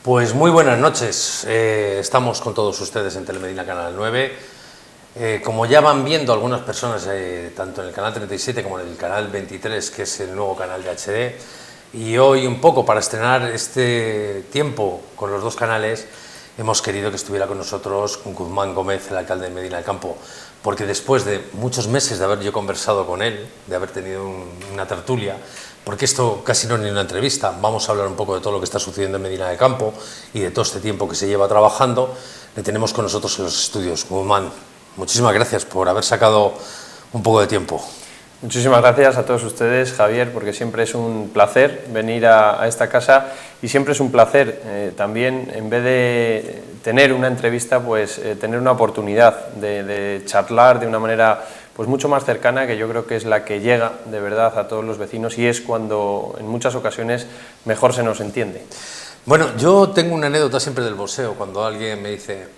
Pues muy buenas noches, estamos con todos ustedes en Telemedina Canal 9. Como ya van viendo algunas personas, tanto en el canal 37 como en el canal 23, que es el nuevo canal de HD, y hoy un poco para estrenar este tiempo con los dos canales, hemos querido que estuviera con nosotros Guzmán Gómez, el alcalde de Medina del Campo, porque después de muchos meses de haber yo conversado con él, de haber tenido una tertulia, porque esto casi no es ni una entrevista, vamos a hablar un poco de todo lo que está sucediendo en Medina del Campo y de todo este tiempo que se lleva trabajando, le tenemos con nosotros en los estudios. Guzmán, muchísimas gracias por haber sacado un poco de tiempo. Muchísimas gracias a todos ustedes, Javier, porque siempre es un placer venir a esta casa y siempre es un placer también, en vez de tener una entrevista, pues tener una oportunidad de charlar de una manera pues mucho más cercana, que yo creo que es la que llega de verdad a todos los vecinos y es cuando en muchas ocasiones mejor se nos entiende. Bueno, yo tengo una anécdota siempre del boxeo, cuando alguien me dice...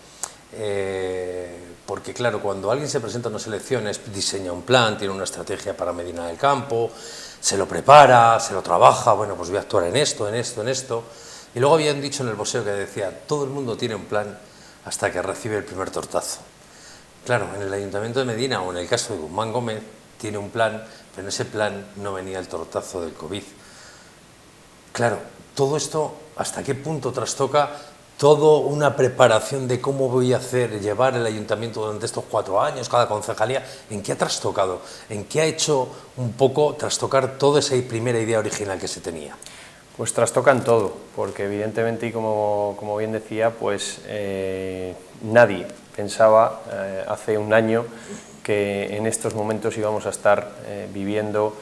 porque claro, cuando alguien se presenta a unas elecciones, diseña un plan, tiene una estrategia para Medina del Campo, se lo prepara, se lo trabaja, bueno, pues voy a actuar en esto, en esto, en esto. Y luego habían dicho en el boxeo que decía, todo el mundo tiene un plan hasta que recibe el primer tortazo. Claro, en el Ayuntamiento de Medina, o en el caso de Guzmán Gómez, tiene un plan, pero en ese plan no venía el tortazo del COVID. Claro, todo esto, ¿hasta qué punto trastoca toda una preparación de cómo voy a llevar el ayuntamiento durante estos 4 años, cada concejalía? ¿En qué ha trastocado? ¿En qué ha hecho un poco trastocar toda esa primera idea original que se tenía? Pues trastocan todo, porque evidentemente, y como bien decía, pues nadie pensaba hace un año que en estos momentos íbamos a estar viviendo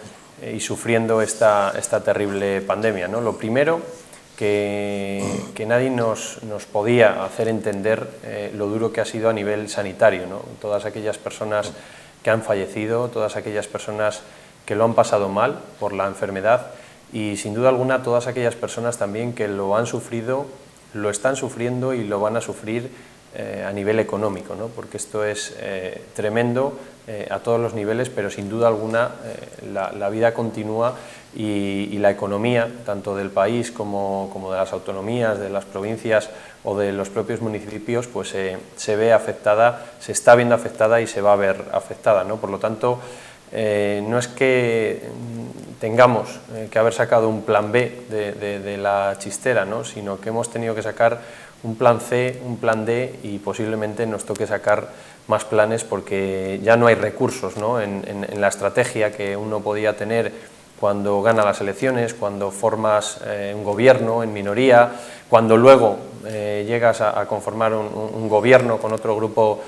y sufriendo esta terrible pandemia, ¿no? Lo primero, que nadie nos podía hacer entender lo duro que ha sido a nivel sanitario, ¿no? Todas aquellas personas que han fallecido, todas aquellas personas que lo han pasado mal por la enfermedad y sin duda alguna todas aquellas personas también que lo han sufrido, lo están sufriendo y lo van a sufrir a nivel económico, ¿no? Porque esto es tremendo a todos los niveles, pero sin duda alguna la vida continúa y la economía, tanto del país como de las autonomías, de las provincias o de los propios municipios, pues se ve afectada, se está viendo afectada y se va a ver afectada, ¿no? Por lo tanto, no es que tengamos que haber sacado un plan B de la chistera, ¿no? Sino que hemos tenido que sacar un plan C, un plan D y posiblemente nos toque sacar más planes porque ya no hay recursos, ¿no? en la estrategia que uno podía tener cuando gana las elecciones, cuando formas un gobierno en minoría, cuando luego llegas a conformar un gobierno con otro grupo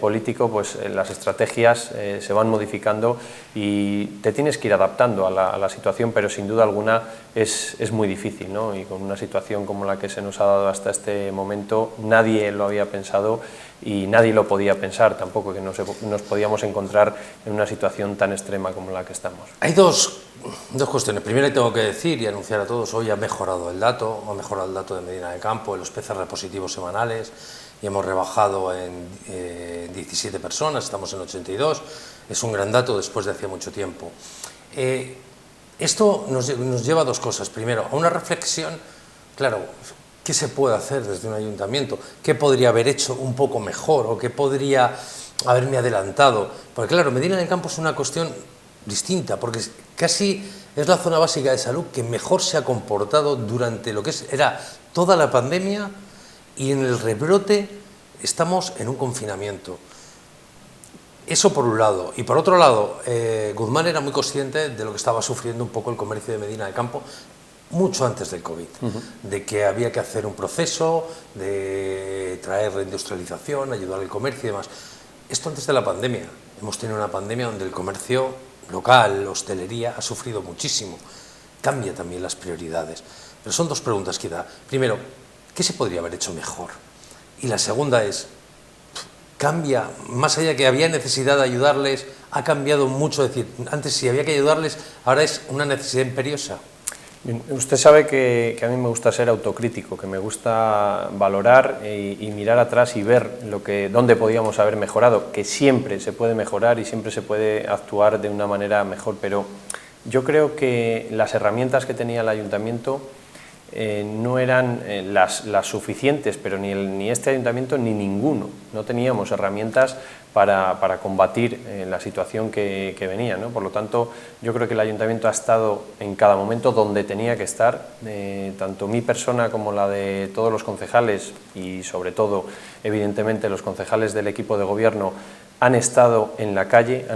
político, pues las estrategias se van modificando y te tienes que ir adaptando a la situación, pero sin duda alguna es muy difícil, ¿no? Y con una situación como la que se nos ha dado hasta este momento, nadie lo había pensado y nadie lo podía pensar tampoco, que nos podíamos encontrar en una situación tan extrema como la que estamos. Hay dos cuestiones. Primero tengo que decir y anunciar a todos, hoy ha mejorado el dato de Medina del Campo, en los PCR positivos semanales, y hemos rebajado en 17 personas, estamos en 82, es un gran dato después de hacía mucho tiempo. Esto nos lleva a dos cosas. Primero, a una reflexión, claro, ¿qué se puede hacer desde un ayuntamiento? ¿Qué podría haber hecho un poco mejor o qué podría haberme adelantado? Porque claro, Medina del Campo es una cuestión distinta, porque casi es la zona básica de salud que mejor se ha comportado durante lo que era toda la pandemia, y en el rebrote estamos en un confinamiento. Eso por un lado. Y por otro lado, Guzmán era muy consciente de lo que estaba sufriendo un poco el comercio de Medina del Campo mucho antes del COVID, de que había que hacer un proceso, de traer reindustrialización, ayudar al comercio y demás. Esto antes de la pandemia. Hemos tenido una pandemia donde el comercio local, hostelería, ha sufrido muchísimo. Cambia también las prioridades. Pero son dos preguntas que da. Primero, ¿qué se podría haber hecho mejor? Y la segunda es, cambia, más allá de que había necesidad de ayudarles, ha cambiado mucho, es decir, antes si había que ayudarles, ahora es una necesidad imperiosa. Usted sabe que a mí me gusta ser autocrítico, que me gusta valorar y mirar atrás y ver dónde podíamos haber mejorado, que siempre se puede mejorar y siempre se puede actuar de una manera mejor, pero yo creo que las herramientas que tenía el ayuntamiento no eran las suficientes, pero ni este ayuntamiento ni ninguno. No teníamos herramientas para combatir la situación que venía, ¿no? Por lo tanto, yo creo que el ayuntamiento ha estado en cada momento donde tenía que estar, tanto mi persona como la de todos los concejales y sobre todo, evidentemente, los concejales del equipo de gobierno han estado en la calle,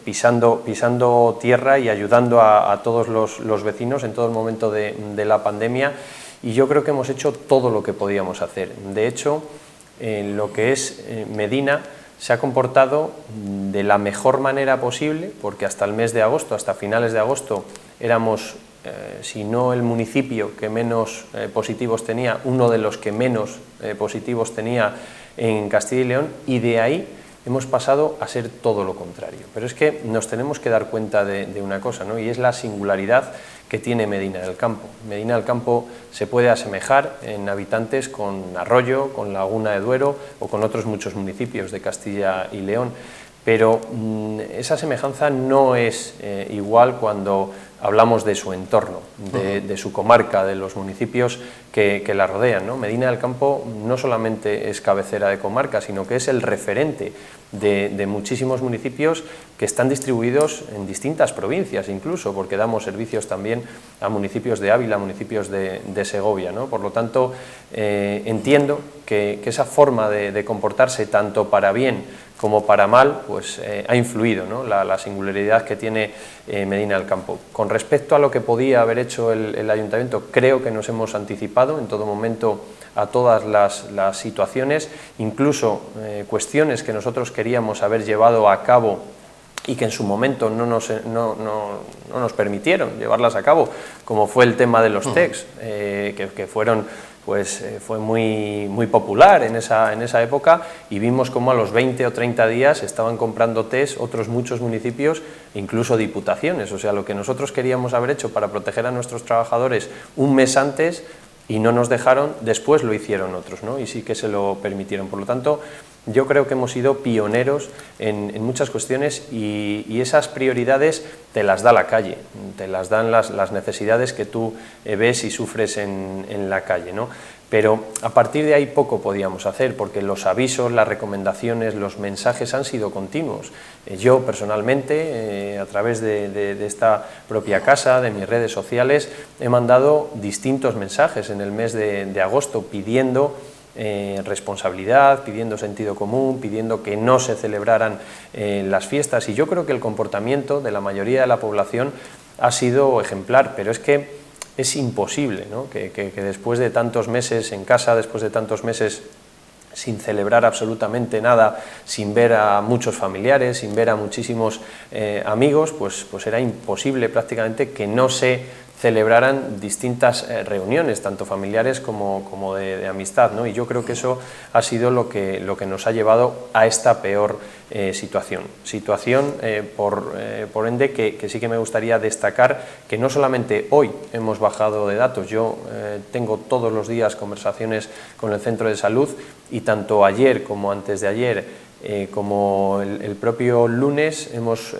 pisando tierra y ayudando a todos los vecinos en todo el momento de la pandemia, y yo creo que hemos hecho todo lo que podíamos hacer. De hecho, lo que es Medina se ha comportado de la mejor manera posible, porque hasta el mes de agosto, hasta finales de agosto, éramos, si no el municipio que menos positivos tenía, uno de los que menos positivos tenía en Castilla y León, y de ahí hemos pasado a ser todo lo contrario. Pero es que nos tenemos que dar cuenta de una cosa, ¿no? Y es la singularidad que tiene Medina del Campo. Medina del Campo se puede asemejar en habitantes con Arroyo, con Laguna de Duero o con otros muchos municipios de Castilla y León, pero esa semejanza no es igual cuando hablamos de su entorno, de su comarca, de los municipios que la rodean, ¿no? Medina del Campo no solamente es cabecera de comarca, sino que es el referente de muchísimos municipios que están distribuidos en distintas provincias, incluso, porque damos servicios también a municipios de Ávila, municipios de Segovia, ¿no? Por lo tanto, entiendo que esa forma de comportarse, tanto para bien como para mal, pues ha influido, ¿no? la singularidad que tiene Medina del Campo. Con respecto a lo que podía haber hecho el ayuntamiento, creo que nos hemos anticipado en todo momento a todas las situaciones, incluso cuestiones que nosotros queríamos haber llevado a cabo y que en su momento no nos permitieron llevarlas a cabo, como fue el tema de los TECs, que fueron... pues fue muy popular en esa época, y vimos cómo a los 20 o 30 días estaban comprando test otros muchos municipios, incluso diputaciones. O sea, lo que nosotros queríamos haber hecho para proteger a nuestros trabajadores un mes antes y no nos dejaron, después lo hicieron otros, ¿no? Y sí que se lo permitieron. Por lo tanto, yo creo que hemos sido pioneros en muchas cuestiones, y esas prioridades te las da la calle, te las dan las necesidades que tú ves y sufres en la calle, ¿no? Pero a partir de ahí poco podíamos hacer, porque los avisos, las recomendaciones, los mensajes han sido continuos. Yo personalmente, a través de esta propia casa, de mis redes sociales, he mandado distintos mensajes en el mes de agosto pidiendo responsabilidad, pidiendo sentido común, pidiendo que no se celebraran las fiestas, y yo creo que el comportamiento de la mayoría de la población ha sido ejemplar, pero es que es imposible, ¿no? que después de tantos meses en casa, después de tantos meses sin celebrar absolutamente nada, sin ver a muchos familiares, sin ver a muchísimos amigos, pues era imposible prácticamente que no se celebraran distintas reuniones, tanto familiares como de amistad, ¿no? Y yo creo que eso ha sido lo que nos ha llevado a esta peor situación, por ende, que sí que me gustaría destacar que no solamente hoy hemos bajado de datos. Yo tengo todos los días conversaciones con el centro de salud, y tanto ayer como antes de ayer, como el propio lunes, hemos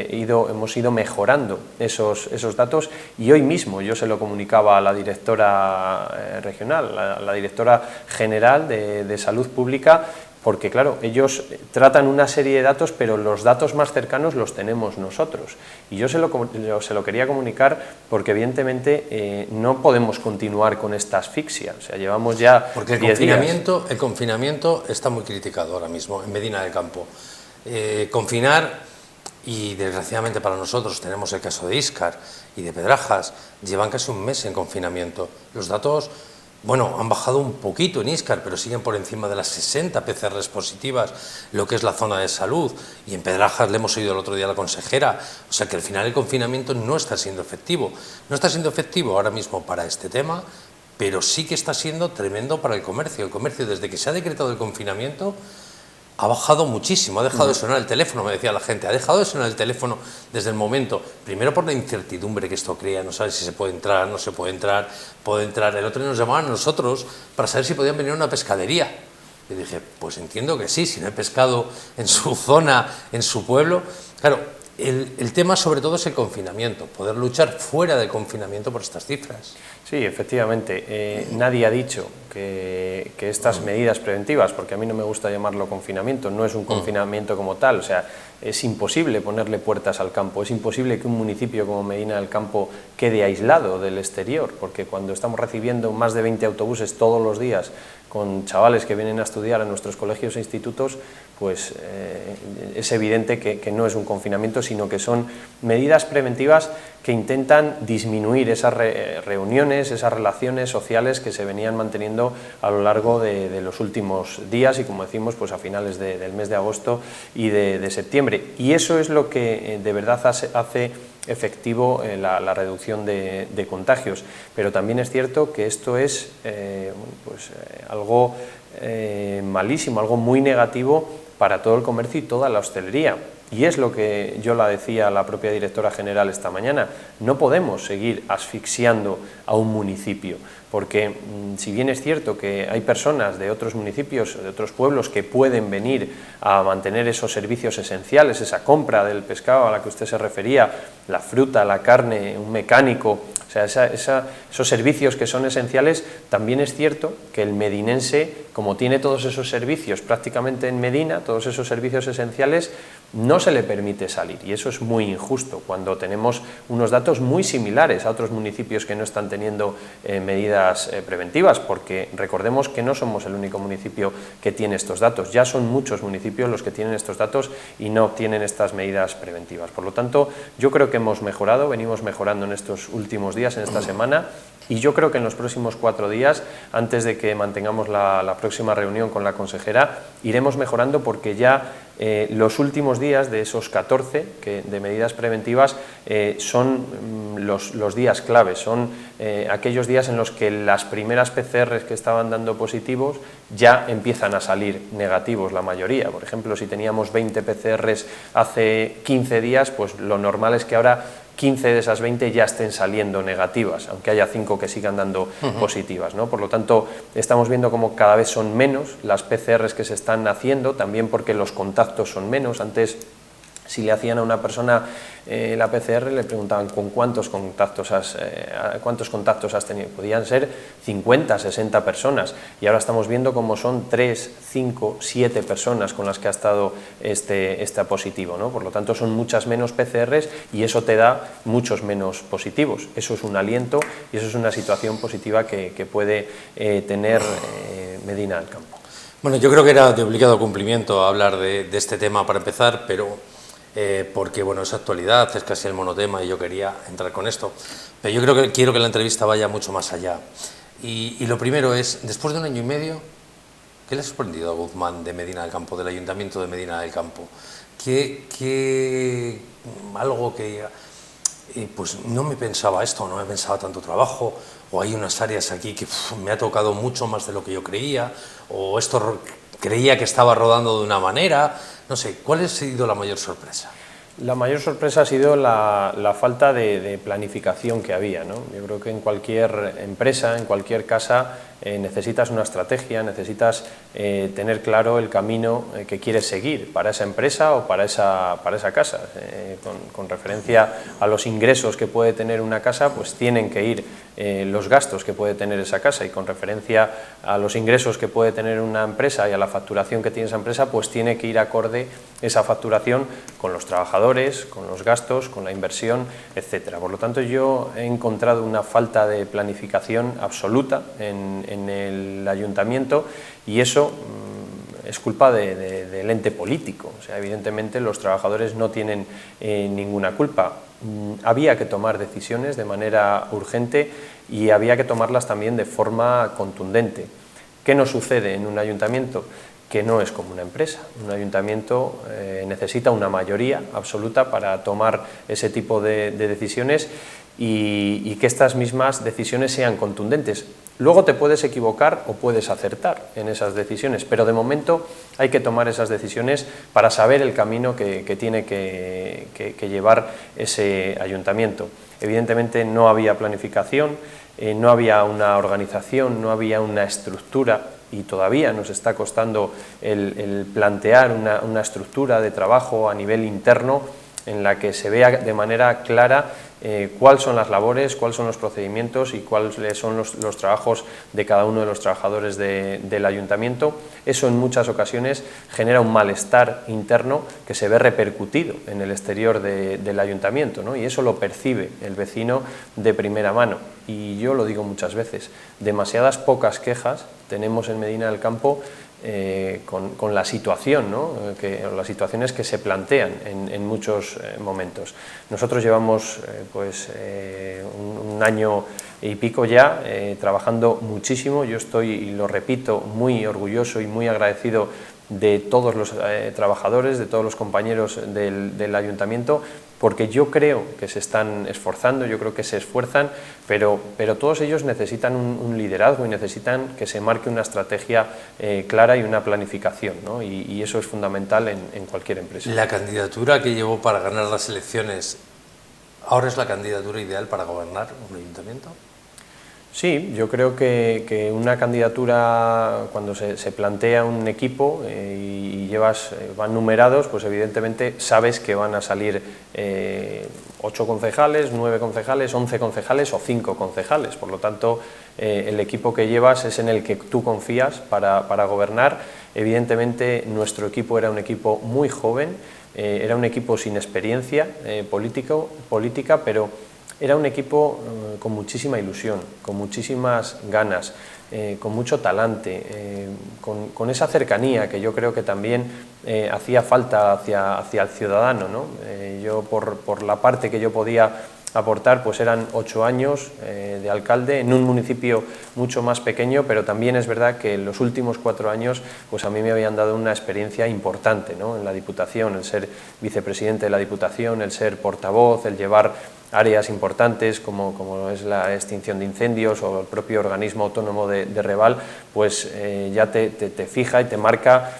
ido mejorando esos datos, y hoy mismo yo se lo comunicaba a la directora regional, a la directora general de Salud Pública, porque claro, ellos tratan una serie de datos, pero los datos más cercanos los tenemos nosotros, y yo se lo quería comunicar, porque evidentemente no podemos continuar con esta asfixia. O sea, llevamos ya porque 10 días. El confinamiento está muy criticado ahora mismo en Medina del Campo. Confinar, y desgraciadamente para nosotros tenemos el caso de Íscar y de Pedrajas, llevan casi un mes en confinamiento. Los datos, bueno, han bajado un poquito en Íscar, pero siguen por encima de las 60 PCRs positivas, lo que es la zona de salud, y en Pedrajas le hemos oído el otro día a la consejera. O sea que al final el confinamiento no está siendo efectivo. No está siendo efectivo ahora mismo para este tema, pero sí que está siendo tremendo para el comercio. El comercio, desde que se ha decretado el confinamiento, ha bajado muchísimo, ha dejado de sonar el teléfono, me decía la gente, ha dejado de sonar el teléfono desde el momento, primero por la incertidumbre que esto crea, no sabes si se puede entrar, no se puede entrar, puede entrar. El otro día nos llamaban a nosotros para saber si podían venir a una pescadería. Y dije, pues entiendo que sí, si no hay pescado en su zona, en su pueblo. Claro, el tema sobre todo es el confinamiento, poder luchar fuera del confinamiento por estas cifras. Sí, efectivamente. Nadie ha dicho que estas medidas preventivas, porque a mí no me gusta llamarlo confinamiento, no es un confinamiento como tal, o sea, es imposible ponerle puertas al campo, es imposible que un municipio como Medina del Campo quede aislado del exterior, porque cuando estamos recibiendo más de 20 autobuses todos los días con chavales que vienen a estudiar a nuestros colegios e institutos, pues es evidente que no es un confinamiento, sino que son medidas preventivas que intentan disminuir esas reuniones, esas relaciones sociales que se venían manteniendo a lo largo de los últimos días y, como decimos, pues a finales del mes de agosto y de septiembre. Y eso es lo que de verdad hace efectivo la reducción de contagios, pero también es cierto que esto es algo malísimo, algo muy negativo para todo el comercio y toda la hostelería. Y es lo que yo la decía a la propia directora general esta mañana, no podemos seguir asfixiando a un municipio, porque si bien es cierto que hay personas de otros municipios, de otros pueblos que pueden venir a mantener esos servicios esenciales, esa compra del pescado a la que usted se refería, la fruta, la carne, un mecánico, o sea, esos servicios que son esenciales, también es cierto que el medinense, como tiene todos esos servicios prácticamente en Medina, todos esos servicios esenciales, no se le permite salir, y eso es muy injusto cuando tenemos unos datos muy similares a otros municipios que no están teniendo medidas preventivas, porque recordemos que no somos el único municipio que tiene estos datos, ya son muchos municipios los que tienen estos datos y no tienen estas medidas preventivas. Por lo tanto, yo creo que hemos mejorado, venimos mejorando en estos últimos días, en esta semana, y yo creo que en los próximos 4 días, antes de que mantengamos la próxima reunión con la consejera, iremos mejorando, porque ya los últimos días de esos 14 de medidas preventivas son los días claves, son aquellos días en los que las primeras PCRs que estaban dando positivos ya empiezan a salir negativos la mayoría. Por ejemplo, si teníamos 20 PCRs hace 15 días, pues lo normal es que ahora 15 de esas 20 ya estén saliendo negativas, aunque haya 5 que sigan dando positivas, ¿no? Por lo tanto, estamos viendo como cada vez son menos las PCRs que se están haciendo, también porque los contactos son menos. Antes, si le hacían a una persona la PCR, le preguntaban ¿con cuántos contactos has tenido? Podían ser 50, 60 personas, y ahora estamos viendo cómo son 3, 5, 7 personas con las que ha estado este positivo, ¿no? Por lo tanto, son muchas menos PCRs y eso te da muchos menos positivos. Eso es un aliento y eso es una situación positiva que puede tener Medina del Campo. Bueno, yo creo que era de obligado cumplimiento hablar de este tema para empezar, pero porque bueno, es actualidad, es casi el monotema y yo quería entrar con esto, pero yo creo que quiero que la entrevista vaya mucho más allá. Y lo primero es, después de 1 año y medio, ¿qué le ha sorprendido a Guzmán de Medina del Campo, del Ayuntamiento de Medina del Campo? Algo que pues no me pensaba esto, no me pensaba tanto trabajo, o hay unas áreas aquí que me ha tocado mucho más de lo que yo creía, o esto creía que estaba rodando de una manera, no sé, ¿cuál ha sido la mayor sorpresa? La mayor sorpresa ha sido la falta de planificación que había, ¿no? Yo creo que en cualquier empresa, en cualquier casa, necesitas una estrategia, necesitas tener claro el camino que quieres seguir para esa empresa o para esa casa. Con referencia a los ingresos que puede tener una casa, pues tienen que ir los gastos que puede tener esa casa, y con referencia a los ingresos que puede tener una empresa y a la facturación que tiene esa empresa, pues tiene que ir acorde esa facturación con los trabajadores, con los gastos, con la inversión, etcétera. Por lo tanto, yo he encontrado una falta de planificación absoluta en el ayuntamiento, y eso es culpa del ente político. O sea, evidentemente los trabajadores no tienen ninguna culpa. Había que tomar decisiones de manera urgente y había que tomarlas también de forma contundente. ¿Qué nos sucede en un ayuntamiento? Que no es como una empresa. Un ayuntamiento necesita una mayoría absoluta para tomar ese tipo de decisiones y que estas mismas decisiones sean contundentes. Luego te puedes equivocar o puedes acertar en esas decisiones, pero de momento hay que tomar esas decisiones para saber el camino que tiene que llevar ese ayuntamiento. Evidentemente no había planificación, no había una organización, no había una estructura, y todavía nos está costando el plantear una estructura de trabajo a nivel interno en la que se vea de manera clara cuáles son las labores, cuáles son los procedimientos y cuáles son los trabajos de cada uno de los trabajadores del ayuntamiento. Eso en muchas ocasiones genera un malestar interno que se ve repercutido en el exterior del ayuntamiento, ¿no? Y eso lo percibe el vecino de primera mano. Y yo lo digo muchas veces, demasiadas pocas quejas tenemos en Medina del Campo con la situación, ¿no? Las situaciones que se plantean en muchos momentos. Nosotros llevamos un año y pico ya trabajando muchísimo. Yo estoy, y lo repito, muy orgulloso y muy agradecido de todos los trabajadores, de todos los compañeros del ayuntamiento, porque yo creo que se están esforzando, yo creo que se esfuerzan, pero todos ellos necesitan un liderazgo y necesitan que se marque una estrategia clara y una planificación, ¿no? Y eso es fundamental en cualquier empresa. La candidatura que llevó para ganar las elecciones, ¿ahora es la candidatura ideal para gobernar un ayuntamiento? Sí, yo creo que una candidatura, cuando se plantea un equipo y van numerados, pues evidentemente sabes que van a salir 8 concejales, 9 concejales, 11 concejales o 5 concejales. Por lo tanto, el equipo que llevas es en el que tú confías para gobernar. Evidentemente, nuestro equipo era un equipo muy joven, era un equipo sin experiencia política, pero era un equipo con muchísima ilusión, con muchísimas ganas, con mucho talante, con esa cercanía que yo creo que también hacía falta hacia el ciudadano, ¿no? Yo por la parte que yo podía aportar, pues eran 8 años de alcalde en un municipio mucho más pequeño, pero también es verdad que en los últimos 4 años pues a mí me habían dado una experiencia importante, ¿no? En la Diputación, el ser vicepresidente de la Diputación, el ser portavoz, el llevar áreas importantes como es la extinción de incendios o el propio organismo autónomo de Reval, pues ya te fija y te marca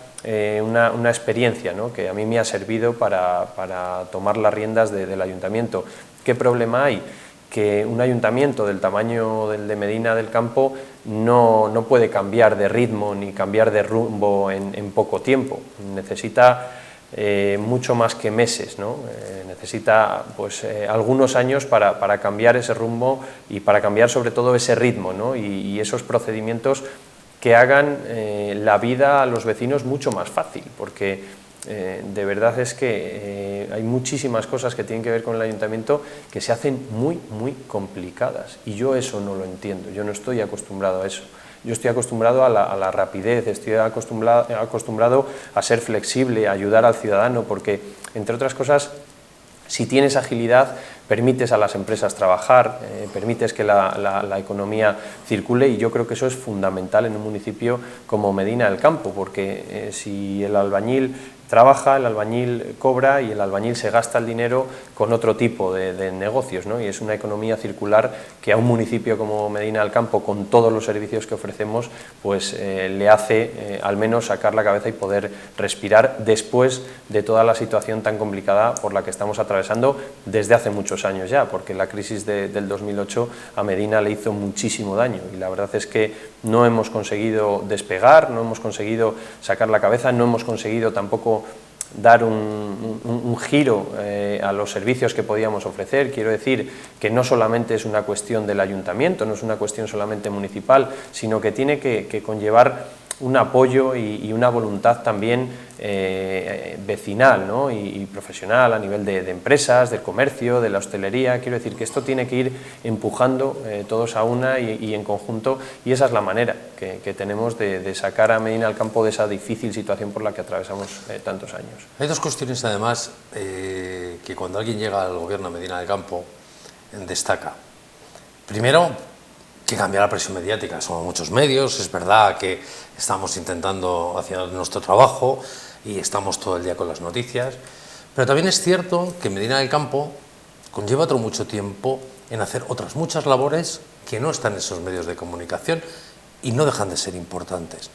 una experiencia, ¿no? Que a mí me ha servido para tomar las riendas del ayuntamiento. ¿Qué problema hay? Que un ayuntamiento del tamaño del de Medina del Campo no puede cambiar de ritmo ni cambiar de rumbo en poco tiempo. Necesita mucho más que meses, ¿no? Necesita pues, algunos años para cambiar ese rumbo y para cambiar sobre todo ese ritmo, ¿no? y esos procedimientos que hagan la vida a los vecinos mucho más fácil, porque de verdad es que hay muchísimas cosas que tienen que ver con el ayuntamiento que se hacen muy complicadas, y yo eso no lo entiendo, yo no estoy acostumbrado a eso. Yo estoy acostumbrado a la rapidez, estoy acostumbrado a ser flexible, a ayudar al ciudadano, porque, entre otras cosas, si tienes agilidad, permites a las empresas trabajar, permites que la economía circule, y yo creo que eso es fundamental en un municipio como Medina del Campo, porque si el albañil trabaja, el albañil cobra y el albañil se gasta el dinero con otro tipo de negocios, ¿no? Y es una economía circular que a un municipio como Medina del Campo, con todos los servicios que ofrecemos, pues le hace al menos sacar la cabeza y poder respirar después de toda la situación tan complicada por la que estamos atravesando desde hace muchos años ya, porque la crisis del 2008 a Medina le hizo muchísimo daño, y la verdad es que no hemos conseguido despegar, no hemos conseguido sacar la cabeza, no hemos conseguido tampoco dar un giro a los servicios que podíamos ofrecer. Quiero decir que no solamente es una cuestión del ayuntamiento, no es una cuestión solamente municipal, sino que tiene que conllevar un apoyo y una voluntad también vecinal, ¿no? y profesional a nivel de empresas, del comercio, de la hostelería. Quiero decir que esto tiene que ir empujando todos a una y en conjunto, y esa es la manera que tenemos de sacar a Medina del Campo de esa difícil situación por la que atravesamos tantos años. Hay dos cuestiones además que cuando alguien llega al gobierno de Medina del Campo destaca. Primero, que cambia la presión mediática. Somos muchos medios, es verdad que estamos intentando hacer nuestro trabajo y estamos todo el día con las noticias, pero también es cierto que Medina del Campo conlleva otro mucho tiempo en hacer otras muchas labores que no están en esos medios de comunicación y no dejan de ser importantes.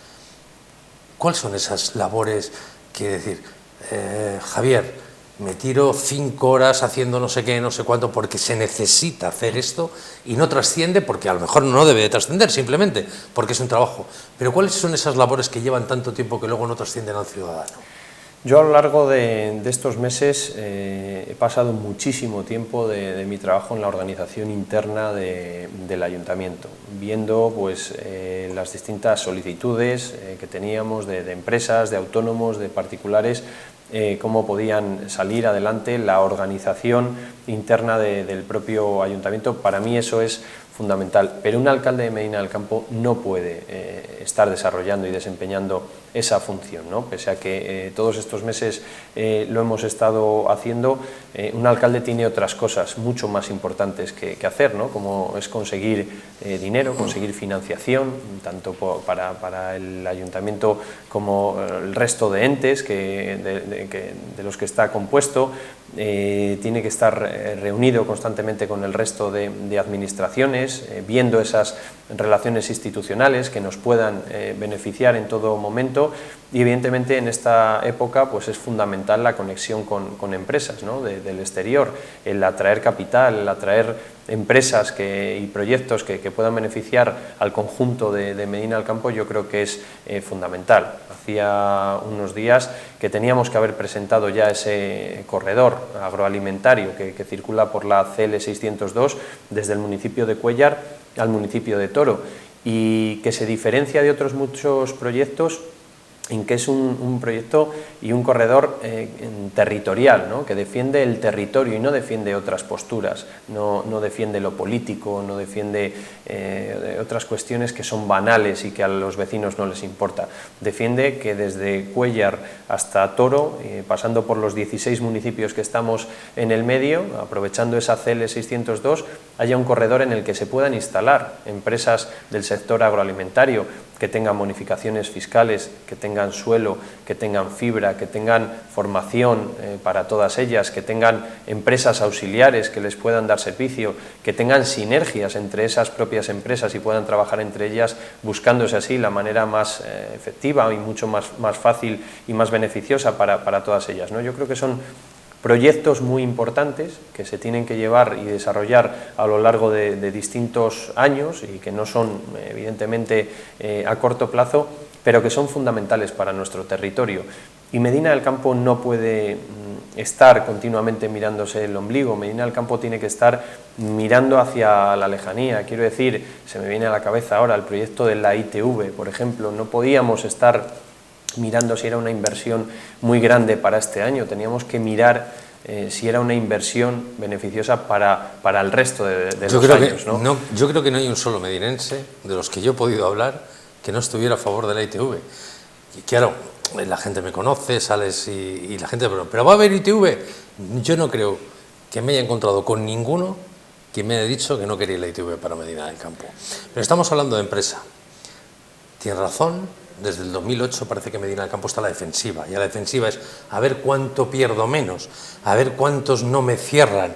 ¿Cuáles son esas labores que decir, Javier, me tiro 5 horas haciendo no sé qué, no sé cuánto, porque se necesita hacer esto y no trasciende, porque a lo mejor no debe de trascender, simplemente porque es un trabajo? Pero ¿cuáles son esas labores que llevan tanto tiempo que luego no trascienden al ciudadano? Yo a lo largo de estos meses he pasado muchísimo tiempo de mi trabajo en la organización interna del ayuntamiento, viendo pues, las distintas solicitudes que teníamos de empresas, de autónomos, de particulares, cómo podían salir adelante, la organización interna del propio ayuntamiento. Para mí eso es fundamental, pero un alcalde de Medina del Campo no puede estar desarrollando y desempeñando esa función, ¿no? Pese a que todos estos meses lo hemos estado haciendo, un alcalde tiene otras cosas mucho más importantes que hacer, ¿no? Como es conseguir dinero, conseguir financiación, tanto para el ayuntamiento como el resto de entes de los que está compuesto. Tiene que estar reunido constantemente con el resto de administraciones, viendo esas relaciones institucionales que nos puedan beneficiar en todo momento, y evidentemente en esta época pues es fundamental la conexión con empresas, ¿no? del exterior, el atraer capital, el atraer empresas y proyectos que puedan beneficiar al conjunto de Medina del Campo. Yo creo que es fundamental. Hacía unos días que teníamos que haber presentado ya ese corredor agroalimentario que circula por la CL 602 desde el municipio de Cuéllar al municipio de Toro, y que se diferencia de otros muchos proyectos en que es un proyecto y un corredor territorial, ¿no? Que defiende el territorio y no defiende otras posturas, no defiende lo político, no defiende otras cuestiones que son banales y que a los vecinos no les importa. Defiende que desde Cuéllar hasta Toro, pasando por los 16 municipios que estamos en el medio, aprovechando esa CL 602, haya un corredor en el que se puedan instalar empresas del sector agroalimentario, que tengan bonificaciones fiscales, que tengan suelo, que tengan fibra, que tengan formación para todas ellas, que tengan empresas auxiliares que les puedan dar servicio, que tengan sinergias entre esas propias empresas y puedan trabajar entre ellas, buscándose así la manera más efectiva y mucho más fácil y más beneficiosa para todas ellas, ¿no? Yo creo que son proyectos muy importantes que se tienen que llevar y desarrollar a lo largo de distintos años y que no son evidentemente a corto plazo, pero que son fundamentales para nuestro territorio. Y Medina del Campo no puede estar continuamente mirándose el ombligo. Medina del Campo tiene que estar mirando hacia la lejanía. Quiero decir, se me viene a la cabeza ahora el proyecto de la ITV, por ejemplo. No podíamos estar mirando si era una inversión muy grande para este año, teníamos que mirar si era una inversión beneficiosa para el resto de los años, ¿no? Yo creo que no hay un solo medinense de los que yo he podido hablar que no estuviera a favor de la ITV. Y claro, la gente me conoce, sales y la gente, pero ¿va a haber ITV? Yo no creo que me haya encontrado con ninguno que me haya dicho que no quería la ITV para Medina del Campo. Pero estamos hablando de empresa. Tiene razón. Desde el 2008 parece que Medina del Campo está a la defensiva, y a la defensiva es a ver cuánto pierdo menos, a ver cuántos no me cierran.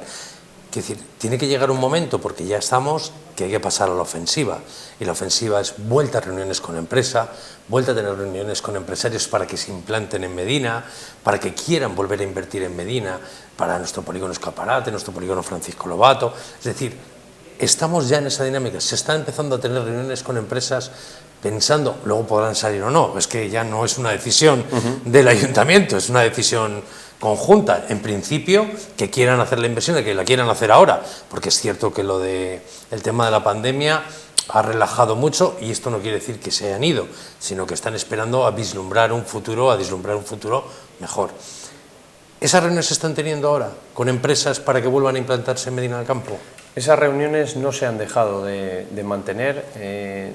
Es decir, tiene que llegar un momento, porque ya estamos, que hay que pasar a la ofensiva, y la ofensiva es vuelta a reuniones con empresa, vuelta a tener reuniones con empresarios para que se implanten en Medina, para que quieran volver a invertir en Medina, para nuestro polígono Escaparate, nuestro polígono Francisco Lobato. Es decir, estamos ya en esa dinámica, se están empezando a tener reuniones con empresas pensando, luego podrán salir o no, es que ya no es una decisión del ayuntamiento, es una decisión conjunta, en principio, que quieran hacer la inversión, que la quieran hacer ahora, porque es cierto que el tema de la pandemia ha relajado mucho, y esto no quiere decir que se hayan ido, sino que están esperando a vislumbrar un futuro mejor. ¿Esas reuniones se están teniendo ahora con empresas para que vuelvan a implantarse en Medina del Campo? Esas reuniones no se han dejado de mantener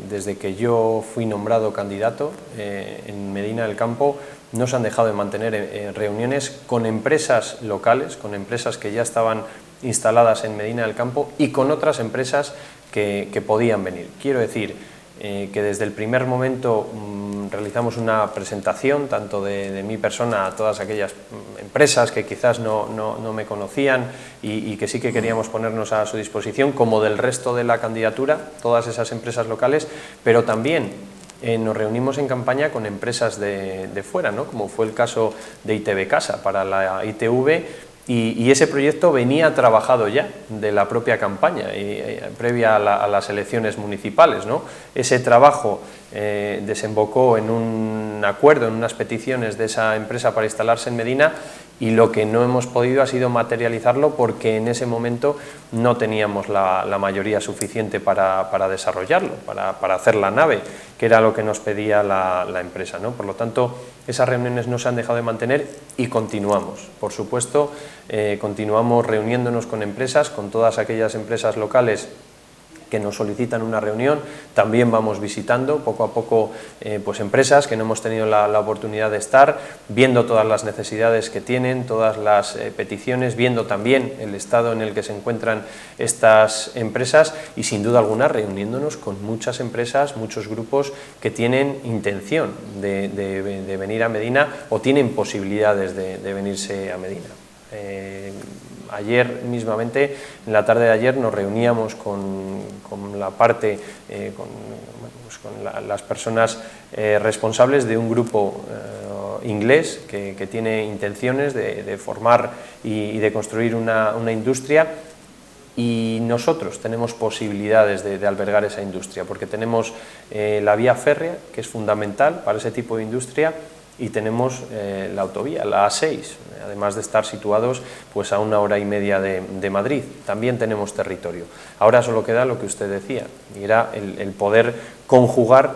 desde que yo fui nombrado candidato en Medina del Campo. No se han dejado de mantener reuniones con empresas locales, con empresas que ya estaban instaladas en Medina del Campo y con otras empresas que podían venir. Quiero decir que desde el primer momento realizamos una presentación tanto de mi persona a todas aquellas empresas que quizás no me conocían y que sí que queríamos ponernos a su disposición, como del resto de la candidatura, todas esas empresas locales, pero también nos reunimos en campaña con empresas de fuera, ¿no? Como fue el caso de ITV Casa para la ITV, Y ese proyecto venía trabajado ya de la propia campaña, previa a las elecciones municipales, ¿no? Ese trabajo desembocó en un acuerdo, en unas peticiones de esa empresa para instalarse en Medina, y lo que no hemos podido ha sido materializarlo porque en ese momento no teníamos la mayoría suficiente para desarrollarlo, para hacer la nave, que era lo que nos pedía la empresa, ¿no? Por lo tanto, esas reuniones no se han dejado de mantener y continuamos. Por supuesto, continuamos reuniéndonos con empresas, con todas aquellas empresas locales que nos solicitan una reunión. También vamos visitando poco a poco pues empresas que no hemos tenido la oportunidad de estar, viendo todas las necesidades que tienen, todas las peticiones, viendo también el estado en el que se encuentran estas empresas y sin duda alguna reuniéndonos con muchas empresas, muchos grupos que tienen intención de venir a Medina o tienen posibilidades de venirse a Medina. Ayer mismamente, en la tarde de ayer, nos reuníamos con la parte, con las personas responsables de un grupo inglés que tiene intenciones de formar y de construir una industria, y nosotros tenemos posibilidades de albergar esa industria, porque tenemos la vía férrea, que es fundamental para ese tipo de industria, y tenemos la autovía, la A6, además de estar situados pues a 1 hora y media de Madrid. También tenemos territorio. Ahora solo queda lo que usted decía, y era el poder conjugar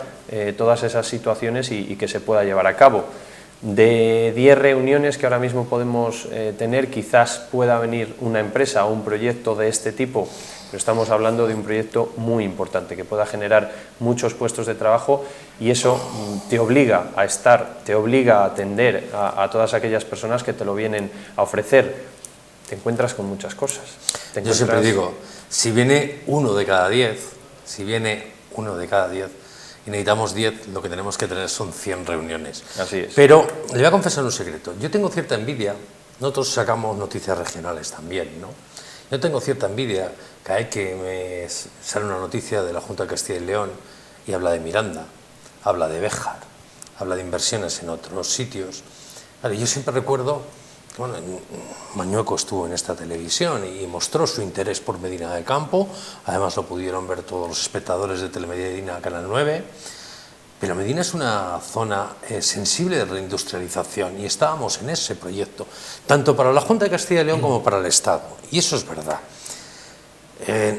todas esas situaciones y que se pueda llevar a cabo. De 10 reuniones que ahora mismo podemos tener, quizás pueda venir una empresa o un proyecto de este tipo, pero estamos hablando de un proyecto muy importante que pueda generar muchos puestos de trabajo, y eso te obliga a estar, te obliga a atender a todas aquellas personas que te lo vienen a ofrecer. Te encuentras con muchas cosas. Yo siempre digo, si viene 1 de cada 10, y necesitamos 10, lo que tenemos que tener son 100 reuniones. Así es. Pero le voy a confesar un secreto. Yo tengo cierta envidia, nosotros sacamos noticias regionales también, ¿no? Yo tengo cierta envidia cada vez que me sale una noticia de la Junta de Castilla y León y habla de Miranda, habla de Béjar, habla de inversiones en otros sitios. Claro, yo siempre recuerdo que Mañueco estuvo en esta televisión y mostró su interés por Medina del Campo. Además lo pudieron ver todos los espectadores de Telemedina Canal 9. Pero Medina es una zona sensible de reindustrialización y estábamos en ese proyecto, tanto para la Junta de Castilla y León como para el Estado, y eso es verdad.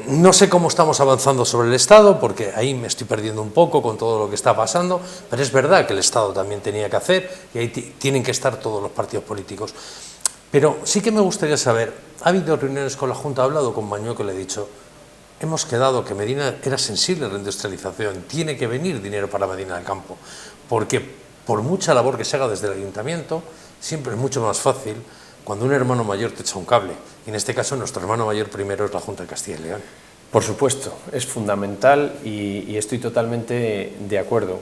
No sé cómo estamos avanzando sobre el Estado, porque ahí me estoy perdiendo un poco con todo lo que está pasando, pero es verdad que el Estado también tenía que hacer, y ahí tienen que estar todos los partidos políticos. Pero sí que me gustaría saber, ¿ha habido reuniones con la Junta? ¿Ha hablado con Mañueco? Le he dicho, hemos quedado que Medina era sensible a la reindustrialización, tiene que venir dinero para Medina del Campo, porque por mucha labor que se haga desde el ayuntamiento, siempre es mucho más fácil cuando un hermano mayor te echa un cable, y en este caso nuestro hermano mayor primero es la Junta de Castilla y León. Por supuesto, es fundamental y estoy totalmente de acuerdo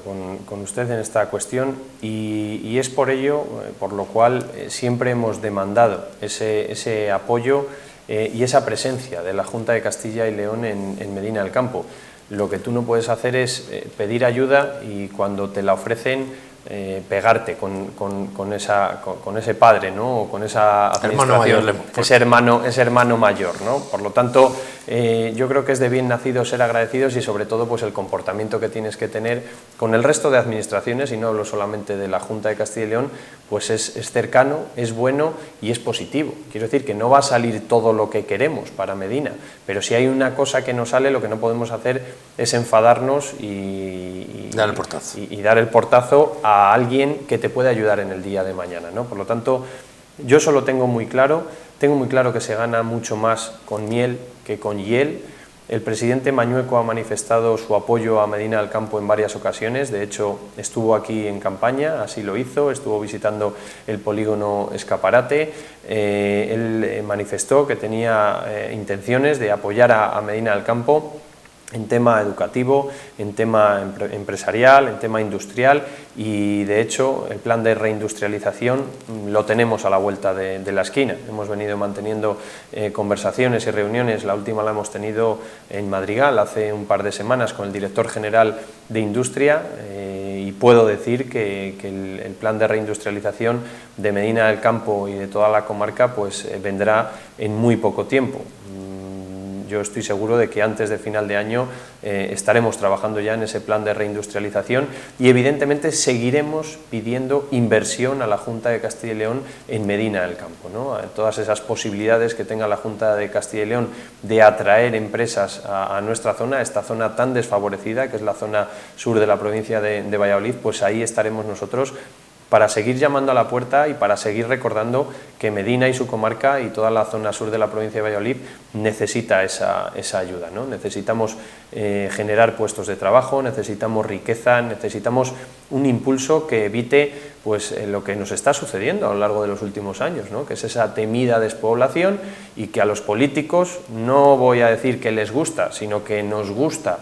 con usted en esta cuestión, y es por ello por lo cual siempre hemos demandado ese apoyo y esa presencia de la Junta de Castilla y León en Medina del Campo. Lo que tú no puedes hacer es pedir ayuda y cuando te la ofrecen pegarte con ese padre, ¿no? O con esa administración, ese hermano mayor, ¿no? Por lo tanto, yo creo que es de bien nacido ser agradecidos, y sobre todo pues el comportamiento que tienes que tener con el resto de administraciones, y no hablo solamente de la Junta de Castilla y León, pues es cercano, es bueno y es positivo. Quiero decir que no va a salir todo lo que queremos para Medina, pero si hay una cosa que no sale, lo que no podemos hacer es enfadarnos y dar el portazo. Y dar el portazo a alguien que te puede ayudar en el día de mañana, ¿no? Por lo tanto, yo solo tengo muy claro que se gana mucho más con miel que con hiel. El presidente Mañueco ha manifestado su apoyo a Medina del Campo en varias ocasiones, de hecho estuvo aquí en campaña, así lo hizo, estuvo visitando el polígono Escaparate, él manifestó que tenía intenciones de apoyar a Medina del Campo en tema educativo, en tema empresarial, en tema industrial, y de hecho el plan de reindustrialización lo tenemos a la vuelta de la esquina. Hemos venido manteniendo conversaciones y reuniones, la última la hemos tenido en Madrigal hace un par de semanas con el director general de Industria, y puedo decir que el plan de reindustrialización de Medina del Campo y de toda la comarca pues vendrá en muy poco tiempo. Yo estoy seguro de que antes de final de año estaremos trabajando ya en ese plan de reindustrialización y evidentemente seguiremos pidiendo inversión a la Junta de Castilla y León en Medina del Campo, ¿no? Todas esas posibilidades que tenga la Junta de Castilla y León de atraer empresas a nuestra zona, esta zona tan desfavorecida que es la zona sur de la provincia de Valladolid, pues ahí estaremos nosotros para seguir llamando a la puerta y para seguir recordando que Medina y su comarca y toda la zona sur de la provincia de Valladolid necesita esa ayuda, ¿no? Necesitamos generar puestos de trabajo, necesitamos riqueza, necesitamos un impulso que evite pues, lo que nos está sucediendo a lo largo de los últimos años, ¿no? Que es esa temida despoblación y que a los políticos no voy a decir que les gusta, sino que nos gusta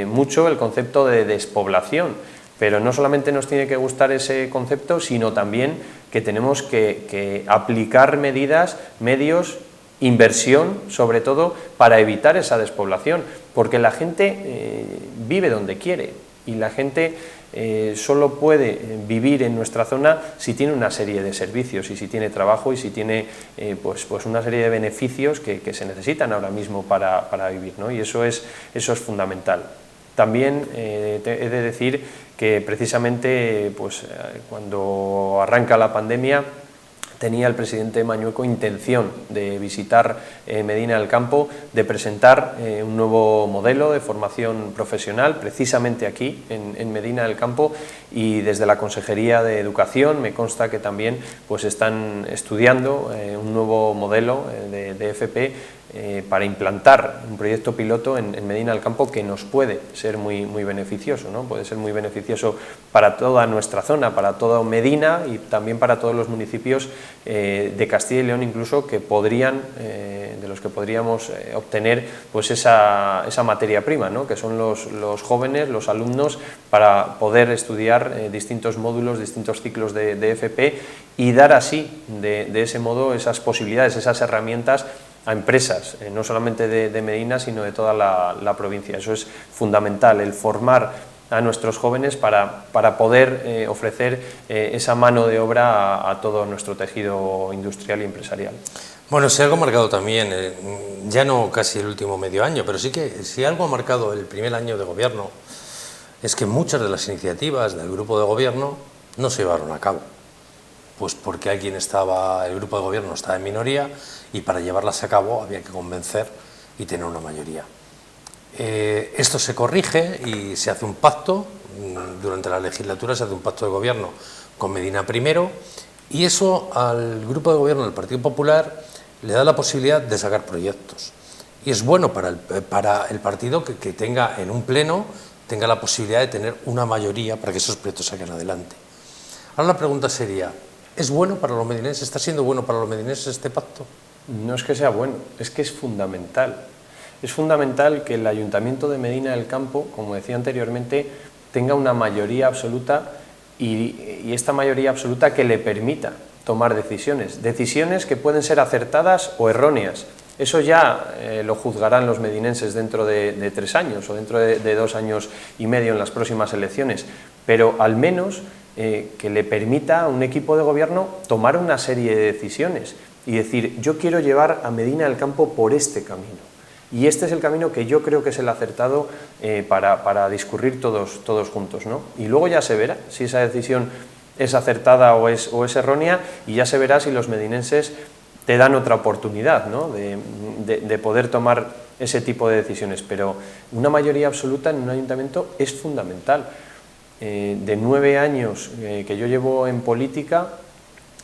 mucho el concepto de despoblación. Pero no solamente nos tiene que gustar ese concepto, sino también que tenemos que aplicar medidas, medios, inversión, sobre todo, para evitar esa despoblación, porque la gente vive donde quiere y la gente solo puede vivir en nuestra zona si tiene una serie de servicios y si tiene trabajo y si tiene pues una serie de beneficios que se necesitan ahora mismo para vivir, ¿no? Y eso es fundamental. También he de decir que precisamente pues, cuando arranca la pandemia tenía el presidente Mañueco intención de visitar Medina del Campo, de presentar un nuevo modelo de formación profesional, precisamente aquí, en Medina del Campo, y desde la Consejería de Educación me consta que también pues, están estudiando un nuevo modelo de FP para implantar un proyecto piloto en Medina del Campo que nos puede ser muy beneficioso, ¿no? Puede ser muy beneficioso para toda nuestra zona, para toda Medina y también para todos los municipios de Castilla y León incluso que podrían, de los que podríamos obtener pues esa materia prima, ¿no? Que son los jóvenes, los alumnos, para poder estudiar distintos módulos, distintos ciclos de FP y dar así, de ese modo, esas posibilidades, esas herramientas a empresas, no solamente de Medina, sino de toda la provincia. Eso es fundamental, el formar a nuestros jóvenes para poder ofrecer esa mano de obra a todo nuestro tejido industrial y empresarial. Bueno, si algo ha marcado también, ya no casi el último medio año, pero sí que si algo ha marcado el primer año de gobierno, es que muchas de las iniciativas del grupo de gobierno no se llevaron a cabo. Pues porque el grupo de gobierno estaba en minoría y para llevarlas a cabo había que convencer y tener una mayoría. Esto se corrige y se hace un pacto, durante la legislatura se hace un pacto de gobierno con Medina primero y eso al grupo de gobierno del Partido Popular le da la posibilidad de sacar proyectos. Y es bueno para el partido que tenga en un pleno, tenga la posibilidad de tener una mayoría para que esos proyectos salgan adelante. Ahora la pregunta sería, ¿es bueno para los medinenses? ¿Está siendo bueno para los medinenses este pacto? No es que sea bueno, es que es fundamental. Es fundamental que el Ayuntamiento de Medina del Campo, como decía anteriormente, tenga una mayoría absoluta y esta mayoría absoluta que le permita tomar decisiones que pueden ser acertadas o erróneas. Eso ya lo juzgarán los medinenses dentro de 3 años o dentro de 2 años y medio en las próximas elecciones, pero al menos que le permita a un equipo de gobierno tomar una serie de decisiones y decir, yo quiero llevar a Medina del Campo por este camino. Y este es el camino que yo creo que es el acertado para discurrir todos juntos, ¿no? Y luego ya se verá si esa decisión es acertada o es errónea y ya se verá si los medinenses te dan otra oportunidad, ¿no? de poder tomar ese tipo de decisiones. Pero una mayoría absoluta en un ayuntamiento es fundamental. De 9 años que yo llevo en política,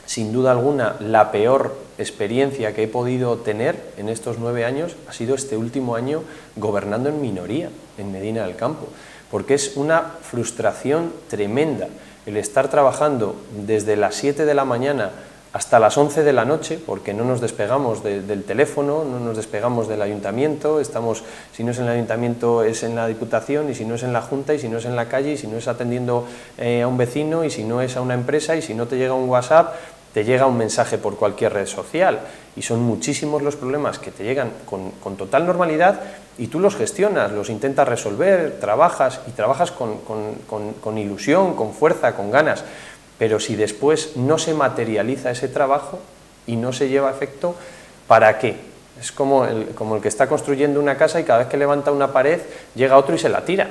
sin duda alguna, la peor experiencia que he podido tener en estos 9 años ha sido este último año gobernando en minoría en Medina del Campo, porque es una frustración tremenda el estar trabajando desde las 7 de la mañana hasta las 11 de la noche, porque no nos despegamos del teléfono, no nos despegamos del ayuntamiento, estamos, si no es en el ayuntamiento es en la Diputación, y si no es en la Junta, y si no es en la calle, y si no es atendiendo a un vecino, y si no es a una empresa, y si no te llega un WhatsApp, te llega un mensaje por cualquier red social y son muchísimos los problemas que te llegan con total normalidad y tú los gestionas, los intentas resolver, trabajas y trabajas con ilusión, con fuerza, con ganas, pero si después no se materializa ese trabajo y no se lleva a efecto, ¿para qué? Es como el que está construyendo una casa y cada vez que levanta una pared llega otro y se la tira.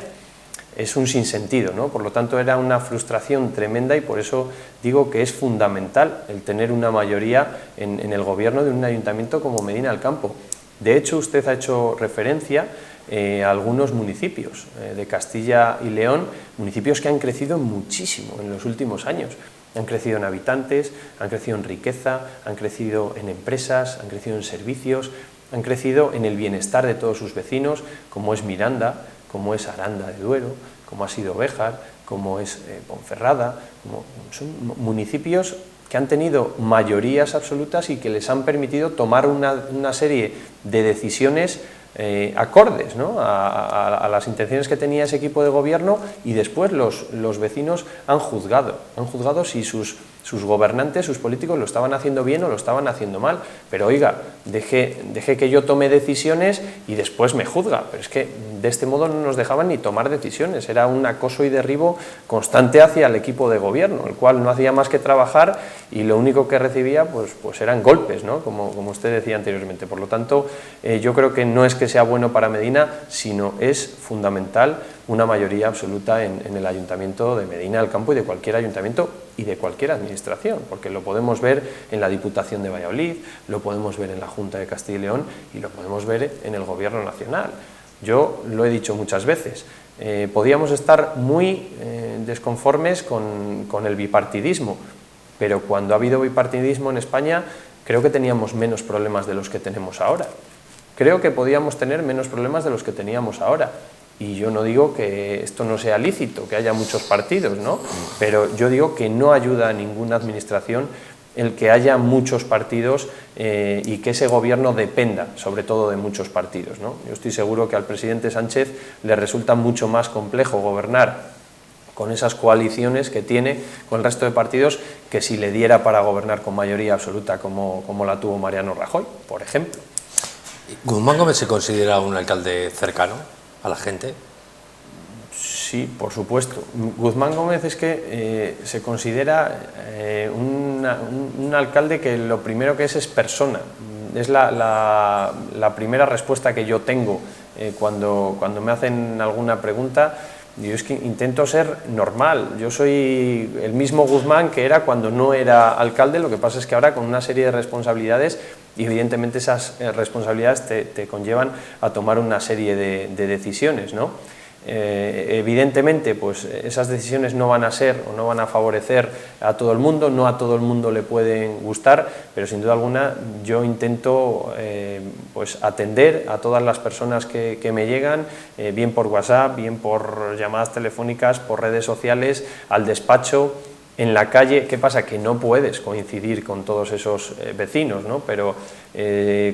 Es un sinsentido, ¿no? Por lo tanto era una frustración tremenda y por eso digo que es fundamental el tener una mayoría en el gobierno de un ayuntamiento como Medina del Campo. De hecho, usted ha hecho referencia a algunos municipios de Castilla y León, municipios que han crecido muchísimo en los últimos años. Han crecido en habitantes, han crecido en riqueza, han crecido en empresas, han crecido en servicios, han crecido en el bienestar de todos sus vecinos, como es Miranda, como es Aranda de Duero, como ha sido Béjar, como es Ponferrada. Son municipios que han tenido mayorías absolutas y que les han permitido tomar una serie de decisiones acordes, ¿no? a las intenciones que tenía ese equipo de gobierno, y después los vecinos han juzgado si sus gobernantes, sus políticos lo estaban haciendo bien o lo estaban haciendo mal. Pero oiga, deje que yo tome decisiones y después me juzga. Pero es que de este modo no nos dejaban ni tomar decisiones, era un acoso y derribo constante hacia el equipo de gobierno, el cual no hacía más que trabajar y lo único que recibía pues eran golpes, ¿no? como usted decía anteriormente. Por lo tanto, yo creo que no es que sea bueno para Medina, sino es fundamental una mayoría absoluta en el Ayuntamiento de Medina del Campo y de cualquier ayuntamiento y de cualquier administración, porque lo podemos ver en la Diputación de Valladolid, lo podemos ver en la Junta de Castilla y León y lo podemos ver en el Gobierno Nacional. Yo lo he dicho muchas veces, podíamos estar muy desconformes con el bipartidismo, pero cuando ha habido bipartidismo en España creo que teníamos menos problemas de los que tenemos ahora. Creo que podíamos tener menos problemas de los que teníamos ahora. Y yo no digo que esto no sea lícito, que haya muchos partidos, ¿no? Pero yo digo que no ayuda a ninguna administración el que haya muchos partidos y que ese gobierno dependa, sobre todo, de muchos partidos, ¿no? Yo estoy seguro que al presidente Sánchez le resulta mucho más complejo gobernar con esas coaliciones que tiene con el resto de partidos que si le diera para gobernar con mayoría absoluta como la tuvo Mariano Rajoy, por ejemplo. ¿Guzmán Gómez se considera un alcalde cercano a la gente? Sí, por supuesto. Guzmán Gómez es que se considera un alcalde que lo primero que es persona. Es la primera respuesta que yo tengo cuando me hacen alguna pregunta. Yo es que intento ser normal. Yo soy el mismo Guzmán que era cuando no era alcalde, lo que pasa es que ahora con una serie de responsabilidades, y evidentemente esas responsabilidades te conllevan a tomar una serie de decisiones, ¿no? Evidentemente, pues esas decisiones no van a ser o no van a favorecer a todo el mundo, no a todo el mundo le pueden gustar, pero sin duda alguna yo intento pues atender a todas las personas que me llegan, bien por WhatsApp, bien por llamadas telefónicas, por redes sociales, al despacho, en la calle. ¿Qué pasa? Que no puedes coincidir con todos esos vecinos, ¿no? Pero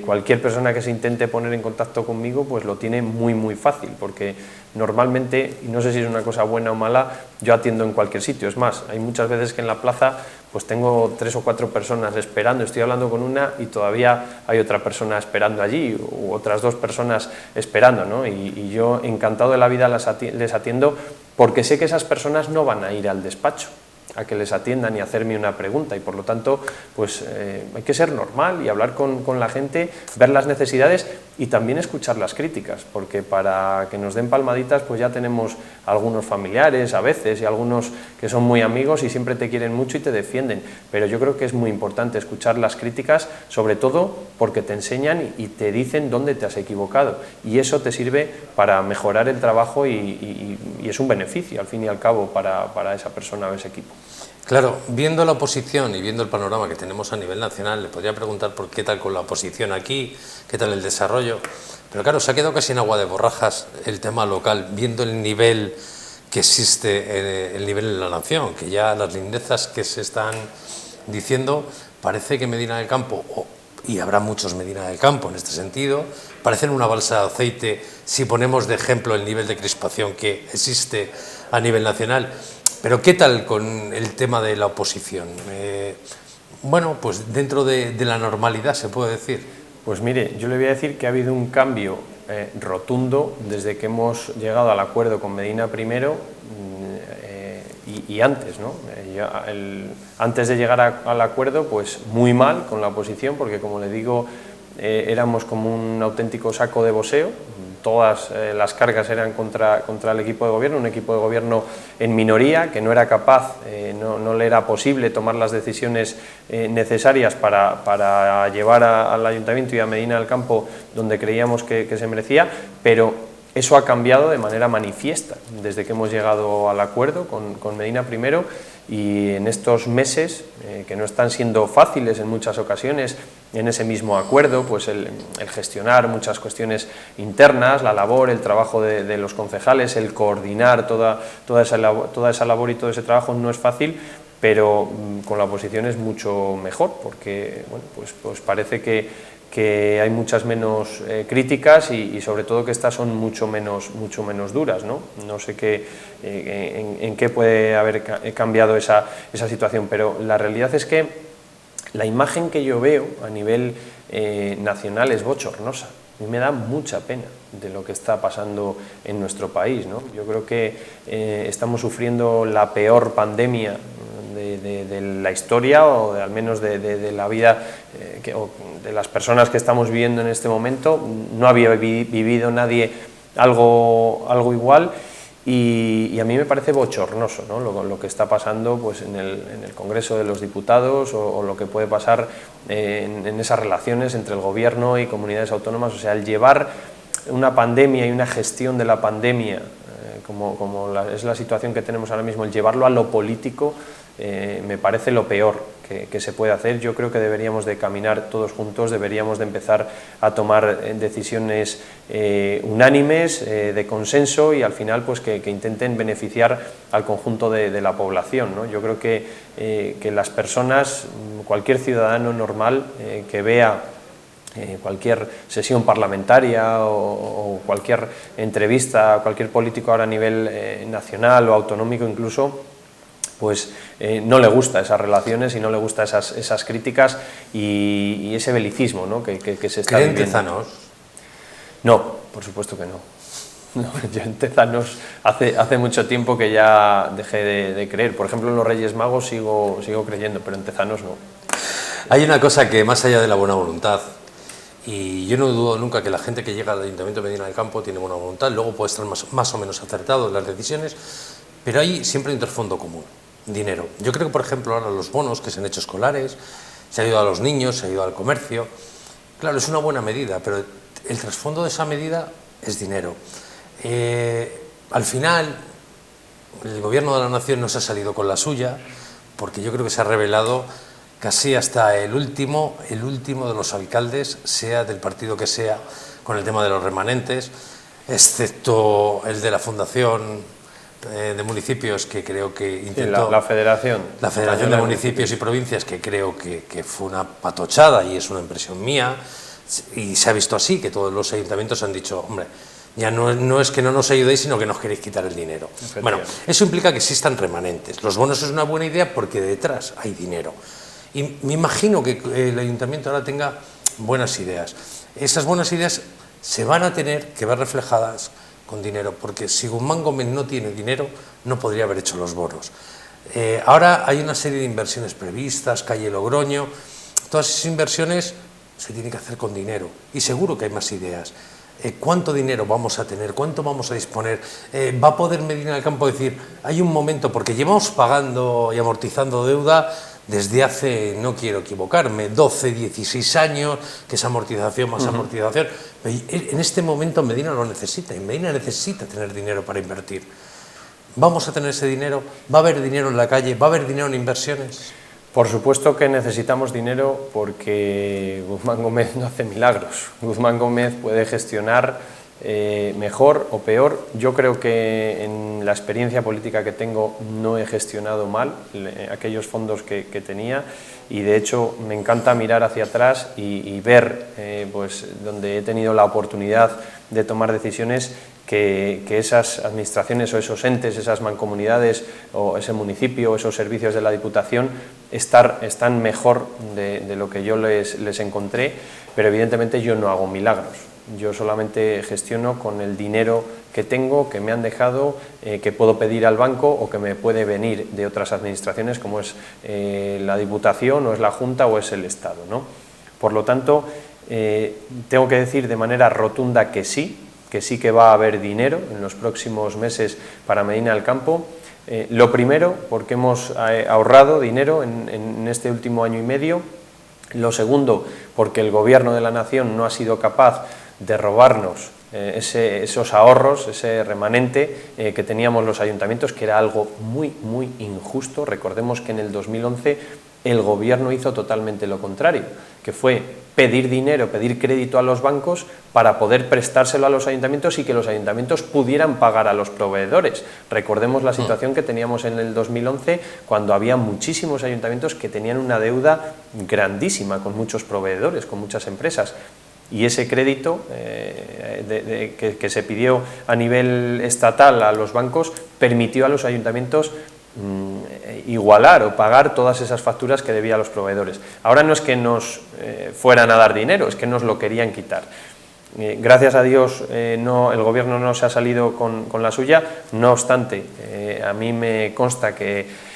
cualquier persona que se intente poner en contacto conmigo pues lo tiene muy fácil, porque normalmente, y no sé si es una cosa buena o mala, yo atiendo en cualquier sitio. Es más, hay muchas veces que en la plaza pues tengo 3 o 4 personas esperando, estoy hablando con una y todavía hay otra persona esperando allí, u otras 2 personas esperando, ¿no? Y yo encantado de la vida les atiendo, porque sé que esas personas no van a ir al despacho a que les atiendan y hacerme una pregunta, y por lo tanto pues hay que ser normal y hablar con la gente, ver las necesidades y también escuchar las críticas, porque para que nos den palmaditas pues ya tenemos algunos familiares a veces y algunos que son muy amigos y siempre te quieren mucho y te defienden, pero yo creo que es muy importante escuchar las críticas, sobre todo porque te enseñan y te dicen dónde te has equivocado, y eso te sirve para mejorar el trabajo y es un beneficio al fin y al cabo para esa persona o ese equipo. Claro, viendo la oposición y viendo el panorama que tenemos a nivel nacional, le podría preguntar por qué tal con la oposición aquí, qué tal el desarrollo, pero claro, se ha quedado casi en agua de borrajas el tema local, viendo el nivel que existe, el nivel en la nación, que ya las lindezas que se están diciendo, parece que Medina del Campo, y habrá muchos Medina del Campo en este sentido, parecen una balsa de aceite si ponemos de ejemplo el nivel de crispación que existe a nivel nacional. Pero ¿qué tal con el tema de la oposición? bueno, pues dentro de la normalidad, se puede decir. Pues mire, yo le voy a decir que ha habido un cambio rotundo desde que hemos llegado al acuerdo con Medina primero y antes, ¿no? Antes de llegar al acuerdo, pues muy mal con la oposición, porque como le digo, éramos como un auténtico saco de boxeo. Todas las cargas eran contra el equipo de gobierno, un equipo de gobierno en minoría, que no era capaz, no le era posible tomar las decisiones necesarias para llevar al Ayuntamiento y a Medina del Campo donde creíamos que se merecía, pero eso ha cambiado de manera manifiesta desde que hemos llegado al acuerdo con Medina primero, y en estos meses, que no están siendo fáciles en muchas ocasiones, en ese mismo acuerdo, pues el gestionar muchas cuestiones internas, la labor, el trabajo de los concejales, el coordinar toda esa labor y todo ese trabajo no es fácil, pero con la oposición es mucho mejor, porque bueno, pues parece que hay muchas menos críticas y sobre todo que estas son mucho menos duras, ¿no? No sé en qué puede haber cambiado esa situación, pero la realidad es que la imagen que yo veo a nivel nacional es bochornosa. A mí me da mucha pena de lo que está pasando en nuestro país, ¿no? Yo creo que estamos sufriendo la peor pandemia de la historia, o al menos de la vida o de las personas que estamos viviendo en este momento. No había vivido nadie algo igual, y a mí me parece bochornoso, ¿no? Lo que está pasando pues, en el Congreso de los Diputados, o lo que puede pasar en esas relaciones entre el Gobierno y comunidades autónomas. O sea, el llevar una pandemia y una gestión de la pandemia, como es la situación que tenemos ahora mismo, el llevarlo a lo político, me parece lo peor que se puede hacer. Yo creo que deberíamos de caminar todos juntos, deberíamos de empezar a tomar decisiones unánimes, de consenso, y al final pues que intenten beneficiar al conjunto de la población, ¿no? Yo creo que las personas, cualquier ciudadano normal que vea cualquier sesión parlamentaria o cualquier entrevista, cualquier político ahora a nivel nacional o autonómico incluso, pues no le gusta esas relaciones y no le gusta esas críticas y ese belicismo, ¿no? que se está viviendo. ¿Creen Tezanos? No, por supuesto que no. No, yo en Tezanos hace mucho tiempo que ya dejé de creer. Por ejemplo, en los Reyes Magos sigo creyendo, pero en Tezanos no. Hay una cosa que, más allá de la buena voluntad, y yo no dudo nunca que la gente que llega al Ayuntamiento de Medina del Campo tiene buena voluntad, luego puede estar más o menos acertado en las decisiones, pero hay siempre un trasfondo común: dinero. Yo creo que, por ejemplo, ahora los bonos que se han hecho escolares, se ha ayudado a los niños, se ha ayudado al comercio. Claro, es una buena medida, pero el trasfondo de esa medida es dinero. Al final, el Gobierno de la Nación no se ha salido con la suya, porque yo creo que se ha revelado casi hasta el último de los alcaldes, sea del partido que sea, con el tema de los remanentes, excepto el de la Fundación de Municipios, que creo que intentó... La Federación. La Federación de Municipios y Provincias, que creo que fue una patochada, y es una impresión mía, y se ha visto así, que todos los ayuntamientos han dicho, hombre, ya no es que no nos ayudéis, sino que nos queréis quitar el dinero. Bueno, eso implica que existan remanentes. Los bonos es una buena idea porque detrás hay dinero. Y me imagino que el ayuntamiento ahora tenga buenas ideas. Esas buenas ideas se van a tener que ver reflejadas con dinero, porque si Guzmán Gómez no tiene dinero, no podría haber hecho los bonos. Ahora hay una serie de inversiones previstas, calle Logroño. Todas esas inversiones se tienen que hacer con dinero, y seguro que hay más ideas. ¿Cuánto dinero vamos a tener? ¿Cuánto vamos a disponer? ¿Va a poder Medina del Campo decir, hay un momento, porque llevamos pagando y amortizando deuda desde hace, no quiero equivocarme, 12, 16 años, que es amortización más amortización? En este momento Medina lo necesita, y Medina necesita tener dinero para invertir. ¿Vamos a tener ese dinero? ¿Va a haber dinero en la calle? ¿Va a haber dinero en inversiones? Por supuesto que necesitamos dinero, porque Guzmán Gómez no hace milagros. Guzmán Gómez puede gestionar mejor o peor. Yo creo que en la experiencia política que tengo no he gestionado mal aquellos fondos que tenía, y de hecho me encanta mirar hacia atrás y ver pues donde he tenido la oportunidad de tomar decisiones, que esas administraciones o esos entes, esas mancomunidades o ese municipio o esos servicios de la Diputación están mejor de lo que yo les encontré, pero evidentemente yo no hago milagros. Yo solamente gestiono con el dinero que tengo, que me han dejado, que puedo pedir al banco o que me puede venir de otras administraciones, como es la Diputación o es la Junta o es el Estado, ¿no? Por lo tanto, tengo que decir de manera rotunda que sí que va a haber dinero en los próximos meses para Medina del Campo. Lo primero, porque hemos ahorrado dinero en este último año y medio. Lo segundo, porque el Gobierno de la Nación no ha sido capaz de robarnos esos ahorros, ese remanente que teníamos los ayuntamientos, que era algo muy injusto. Recordemos que en el 2011 el Gobierno hizo totalmente lo contrario, que fue pedir dinero, pedir crédito a los bancos para poder prestárselo a los ayuntamientos y que los ayuntamientos pudieran pagar a los proveedores. Recordemos la situación que teníamos en el 2011, cuando había muchísimos ayuntamientos que tenían una deuda grandísima con muchos proveedores, con muchas empresas. Y ese crédito que se pidió a nivel estatal a los bancos permitió a los ayuntamientos igualar o pagar todas esas facturas que debía a los proveedores. Ahora no es que nos fueran a dar dinero, es que nos lo querían quitar. Gracias a Dios el Gobierno no se ha salido con la suya. No obstante, a mí me consta que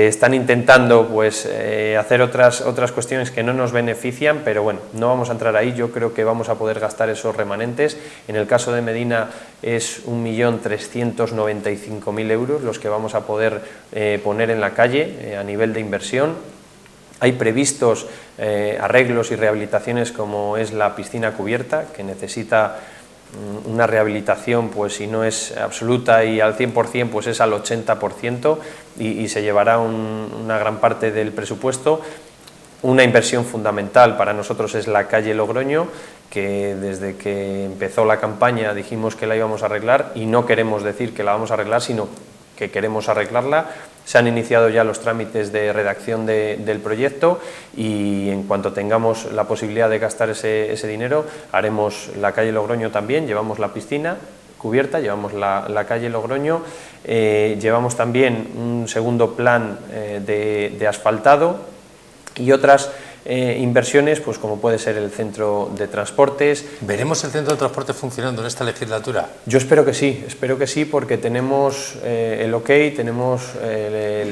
están intentando pues, hacer otras cuestiones que no nos benefician, pero bueno, no vamos a entrar ahí. Yo creo que vamos a poder gastar esos remanentes. En el caso de Medina es 1.395.000 euros los que vamos a poder poner en la calle a nivel de inversión. Hay previstos arreglos y rehabilitaciones, como es la piscina cubierta, que necesita una rehabilitación, pues si no es absoluta y al 100%, pues es al 80%, y se llevará una gran parte del presupuesto. Una inversión fundamental para nosotros es la calle Logroño, que desde que empezó la campaña dijimos que la íbamos a arreglar, y no queremos decir que la vamos a arreglar, sino que queremos arreglarla. Se han iniciado ya los trámites de redacción del proyecto, y en cuanto tengamos la posibilidad de gastar ese dinero, haremos la calle Logroño también. Llevamos la piscina cubierta, llevamos la calle Logroño, llevamos también un segundo plan de asfaltado y otras inversiones, pues como puede ser el centro de transportes. ¿Veremos el centro de transporte funcionando en esta legislatura? Yo espero que sí, porque tenemos el ok, tenemos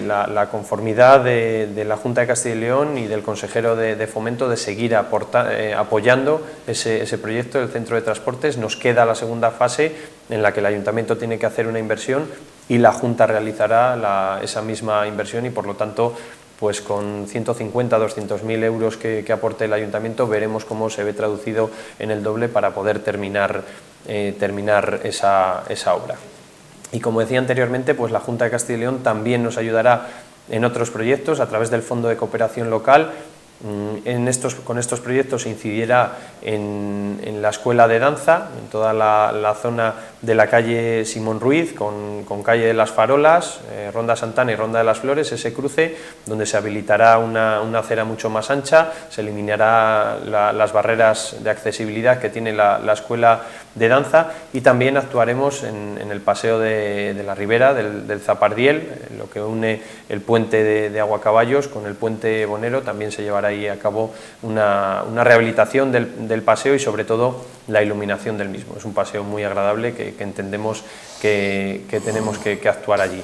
la conformidad de la Junta de Castilla y León y del consejero de Fomento de seguir apoyando ese proyecto del centro de transportes. Nos queda la segunda fase, en la que el Ayuntamiento tiene que hacer una inversión y la Junta realizará esa misma inversión, y por lo tanto, pues con 150 o 200.000 euros que aporte el Ayuntamiento, veremos cómo se ve traducido en el doble para poder terminar esa obra. Y como decía anteriormente, pues la Junta de Castilla y León también nos ayudará en otros proyectos a través del Fondo de Cooperación Local. Con estos proyectos se incidirá en la escuela de danza, en toda la zona de la calle Simón Ruiz, con calle de las Farolas, Ronda Santana y Ronda de las Flores, ese cruce, donde se habilitará una acera mucho más ancha, se eliminará las barreras de accesibilidad que tiene la escuela de danza, y también actuaremos en el paseo de la Ribera, del Zapardiel, lo que une el puente de Aguacaballos con el puente Bonero. También se llevará ahí a cabo una rehabilitación del paseo y sobre todo la iluminación del mismo. Es un paseo muy agradable que entendemos que tenemos que actuar allí.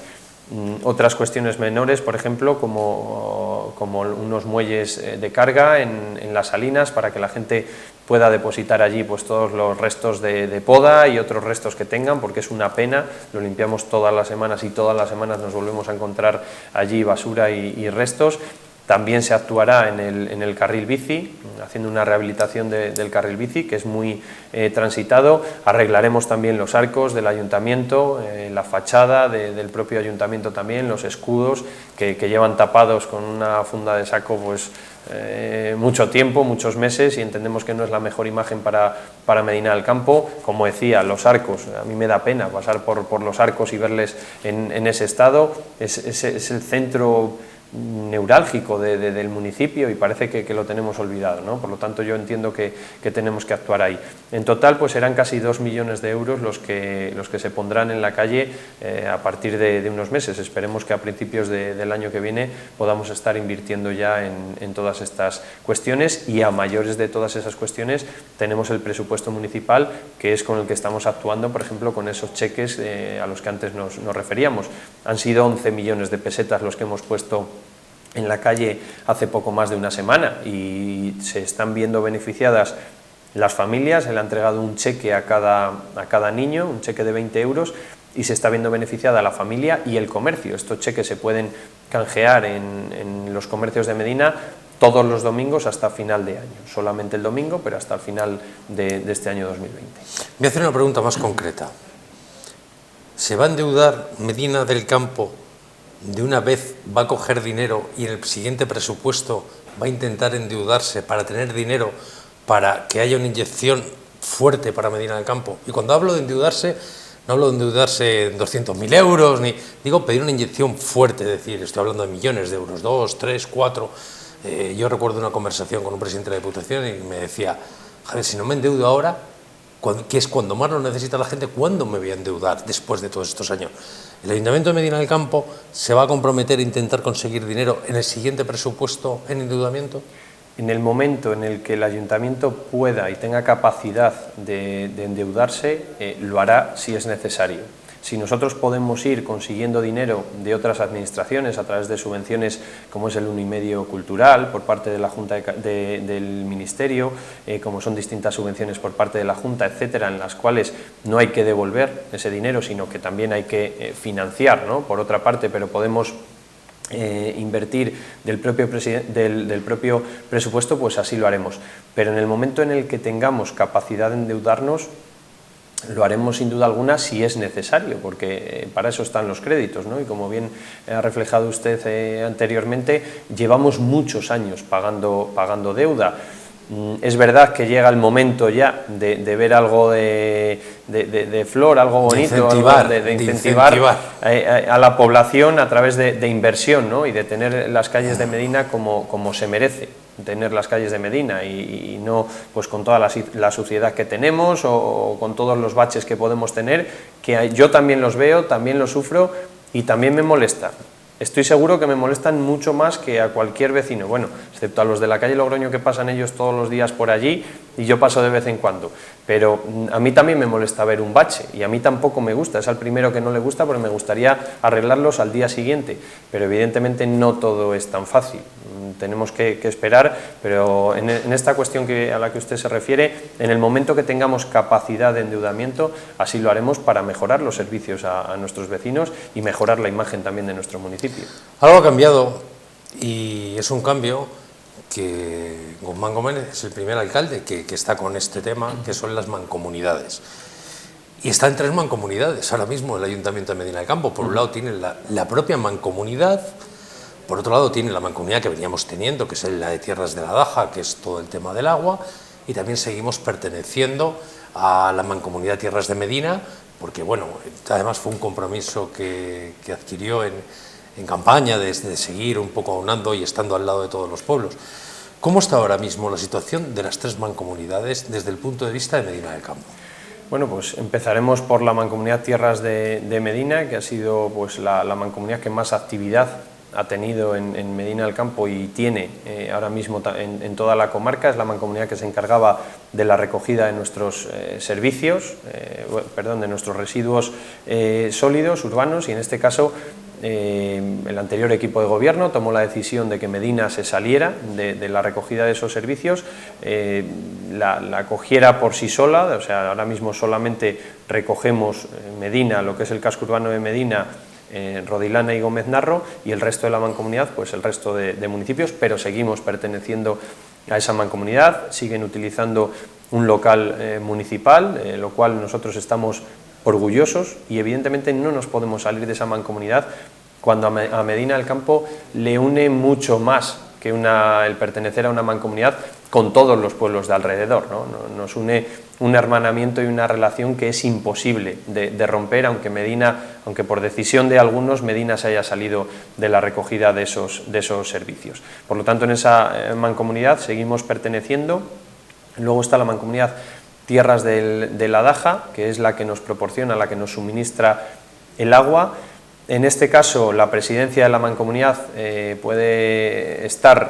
Otras cuestiones menores, por ejemplo, como unos muelles de carga en las salinas, para que la gente pueda depositar allí pues todos los restos de poda y otros restos que tengan, porque es una pena. Lo limpiamos todas las semanas y todas las semanas nos volvemos a encontrar allí basura y restos. También se actuará en el carril bici, haciendo una rehabilitación del carril bici, que es muy transitado. Arreglaremos también los arcos del ayuntamiento, la fachada del propio ayuntamiento también, los escudos que llevan tapados con una funda de saco pues mucho tiempo, muchos meses, y entendemos que no es la mejor imagen para Medina del Campo. Como decía, los arcos, a mí me da pena pasar por los arcos y verles en ese estado. Es el centro neurálgico del municipio y parece que lo tenemos olvidado, ¿no? Por lo tanto, yo entiendo que tenemos que actuar ahí. En total, pues serán casi 2 millones de euros los que se pondrán en la calle a partir de unos meses. Esperemos que a principios del año que viene podamos estar invirtiendo ya en todas estas cuestiones, y a mayores de todas esas cuestiones tenemos el presupuesto municipal, que es con el que estamos actuando, por ejemplo, con esos cheques a los que antes nos referíamos. Han sido 11 millones de pesetas los que hemos puesto en la calle hace poco más de una semana, y se están viendo beneficiadas las familias. Se le ha entregado un cheque a cada niño, un cheque de 20 euros, y se está viendo beneficiada la familia y el comercio. Estos cheques se pueden canjear en los comercios de Medina todos los domingos hasta final de año, solamente el domingo, pero hasta el final de este año 2020. Voy a hacer una pregunta más concreta. ¿Se va a endeudar Medina del Campo de una vez, va a coger dinero y en el siguiente presupuesto va a intentar endeudarse para tener dinero para que haya una inyección fuerte para Medina del Campo? Y cuando hablo de endeudarse, no hablo de endeudarse en 200.000 euros, ni digo pedir una inyección fuerte, es decir, estoy hablando de millones de euros, 2, 3, 4. Yo recuerdo una conversación con un presidente de la Diputación y me decía: Javier, si no me endeudo ahora, que es cuando más lo necesita la gente, ¿cuándo me voy a endeudar después de todos estos años? ¿El Ayuntamiento de Medina del Campo se va a comprometer a intentar conseguir dinero en el siguiente presupuesto en endeudamiento? En el momento en el que el Ayuntamiento pueda y tenga capacidad de endeudarse, lo hará si es necesario. Si nosotros podemos ir consiguiendo dinero de otras administraciones a través de subvenciones como es el 1,5 cultural por parte de la Junta del Ministerio, como son distintas subvenciones por parte de la Junta, etcétera, en las cuales no hay que devolver ese dinero, sino que también hay que financiar, ¿no?, por otra parte, pero podemos invertir del propio presupuesto, pues así lo haremos. Pero en el momento en el que tengamos capacidad de endeudarnos, lo haremos sin duda alguna si es necesario, porque para eso están los créditos, ¿no? Y como bien ha reflejado usted anteriormente, llevamos muchos años pagando deuda. Es verdad que llega el momento ya de ver algo de flor, algo bonito, de incentivar a la población a través de inversión, ¿no?, y de tener las calles de Medina como se merece tener las calles de Medina, y no pues con toda la suciedad que tenemos o con todos los baches que podemos tener, que yo también los veo, también los sufro y también me molesta. Estoy seguro que me molestan mucho más que a cualquier vecino, bueno, excepto a los de la calle Logroño, que pasan ellos todos los días por allí y yo paso de vez en cuando, pero a mí también me molesta ver un bache y a mí tampoco me gusta, es al primero que no le gusta, porque me gustaría arreglarlos al día siguiente, pero evidentemente no todo es tan fácil. Tenemos que esperar, pero en esta cuestión a la que usted se refiere, en el momento que tengamos capacidad de endeudamiento, así lo haremos para mejorar los servicios a nuestros vecinos y mejorar la imagen también de nuestro municipio. Algo ha cambiado, y es un cambio que Guzmán Gómez es el primer alcalde que está con este tema, que son las mancomunidades. Y está en 3 mancomunidades ahora mismo el Ayuntamiento de Medina del Campo. Por un lado tiene la propia mancomunidad. Por otro lado tiene la mancomunidad que veníamos teniendo, que es la de Tierras de la Daja, que es todo el tema del agua, y también seguimos perteneciendo a la mancomunidad Tierras de Medina, porque bueno, además fue un compromiso que adquirió en campaña de seguir un poco aunando y estando al lado de todos los pueblos. ¿Cómo está ahora mismo la situación de las 3 mancomunidades desde el punto de vista de Medina del Campo? Bueno, pues empezaremos por la mancomunidad Tierras de Medina, que ha sido pues la mancomunidad que más actividad ha tenido en Medina del Campo y tiene ahora mismo en toda la comarca. Es la mancomunidad que se encargaba de la recogida de nuestros de nuestros residuos sólidos urbanos, y en este caso el anterior equipo de gobierno tomó la decisión de que Medina se saliera de la recogida de esos servicios, la cogiera por sí sola. O sea, ahora mismo solamente recogemos Medina, lo que es el casco urbano de Medina, Rodilana y Gómez Narro, y el resto de la mancomunidad, pues el resto de municipios, pero seguimos perteneciendo a esa mancomunidad, siguen utilizando un local municipal, lo cual nosotros estamos orgullosos, y evidentemente no nos podemos salir de esa mancomunidad cuando a Medina del Campo le une mucho más que el pertenecer a una mancomunidad con todos los pueblos de alrededor, ¿no? Nos une un hermanamiento y una relación que es imposible de romper, aunque por decisión de algunos Medina se haya salido de la recogida de esos servicios. Por lo tanto, en esa mancomunidad seguimos perteneciendo. Luego está la mancomunidad Tierras de la Daja, que es la que nos proporciona, la que nos suministra el agua. En este caso, la presidencia de la mancomunidad esta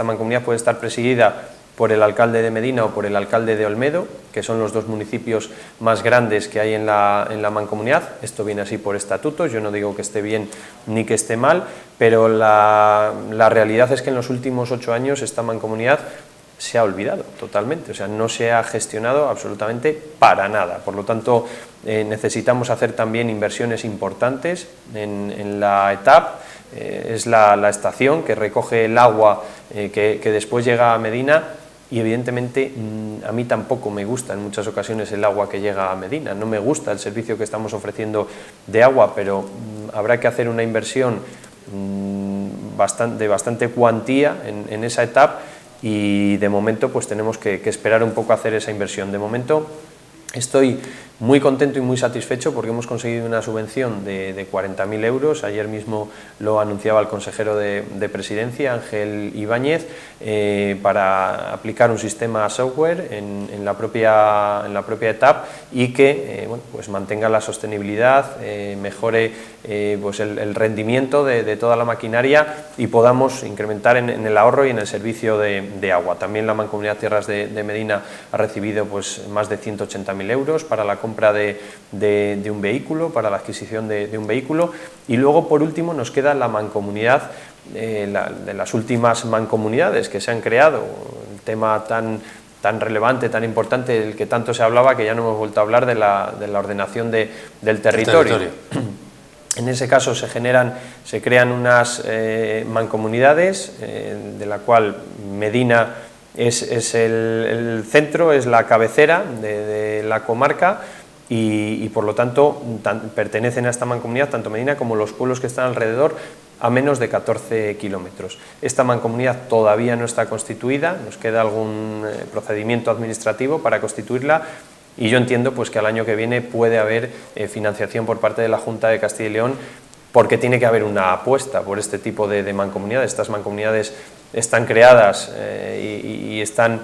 mancomunidad puede estar presidida por el alcalde de Medina o por el alcalde de Olmedo, que son los dos municipios más grandes que hay en la mancomunidad. Esto viene así por estatutos, yo no digo que esté bien ni que esté mal, pero la realidad es que en los últimos 8 años esta mancomunidad se ha olvidado totalmente, o sea, no se ha gestionado absolutamente para nada. Por lo tanto, necesitamos hacer también inversiones importantes en la ETAP. Es la estación que recoge el agua que después llega a Medina, y evidentemente a mí tampoco me gusta en muchas ocasiones el agua que llega a Medina, no me gusta el servicio que estamos ofreciendo de agua, pero habrá que hacer una inversión de bastante cuantía en esa etapa, y de momento pues tenemos que esperar un poco a hacer esa inversión. De momento estoy muy contento y muy satisfecho porque hemos conseguido una subvención de 40.000 euros, ayer mismo lo anunciaba el consejero de Presidencia, Ángel Ibáñez, para aplicar un sistema software en la propia etapa, y que pues mantenga la sostenibilidad, mejore pues el rendimiento de toda la maquinaria, y podamos incrementar en el ahorro y en el servicio de agua. También la Mancomunidad Tierras de Medina ha recibido pues más de 180.000 euros para la compra de un vehículo, para la adquisición de un vehículo. Y luego, por último, nos queda la mancomunidad, de las últimas mancomunidades que se han creado, el tema tan relevante, tan importante, del que tanto se hablaba, que ya no hemos vuelto a hablar, de la ordenación del territorio. En ese caso se crean unas mancomunidades, de la cual Medina es el centro, es la cabecera de la comarca, y por lo tanto pertenecen a esta mancomunidad tanto Medina como los pueblos que están alrededor, a menos de 14 kilómetros. Esta mancomunidad todavía no está constituida, nos queda algún procedimiento administrativo para constituirla, y yo entiendo pues que al año que viene puede haber financiación por parte de la Junta de Castilla y León, porque tiene que haber una apuesta por este tipo de mancomunidades. Estas mancomunidades están creadas y están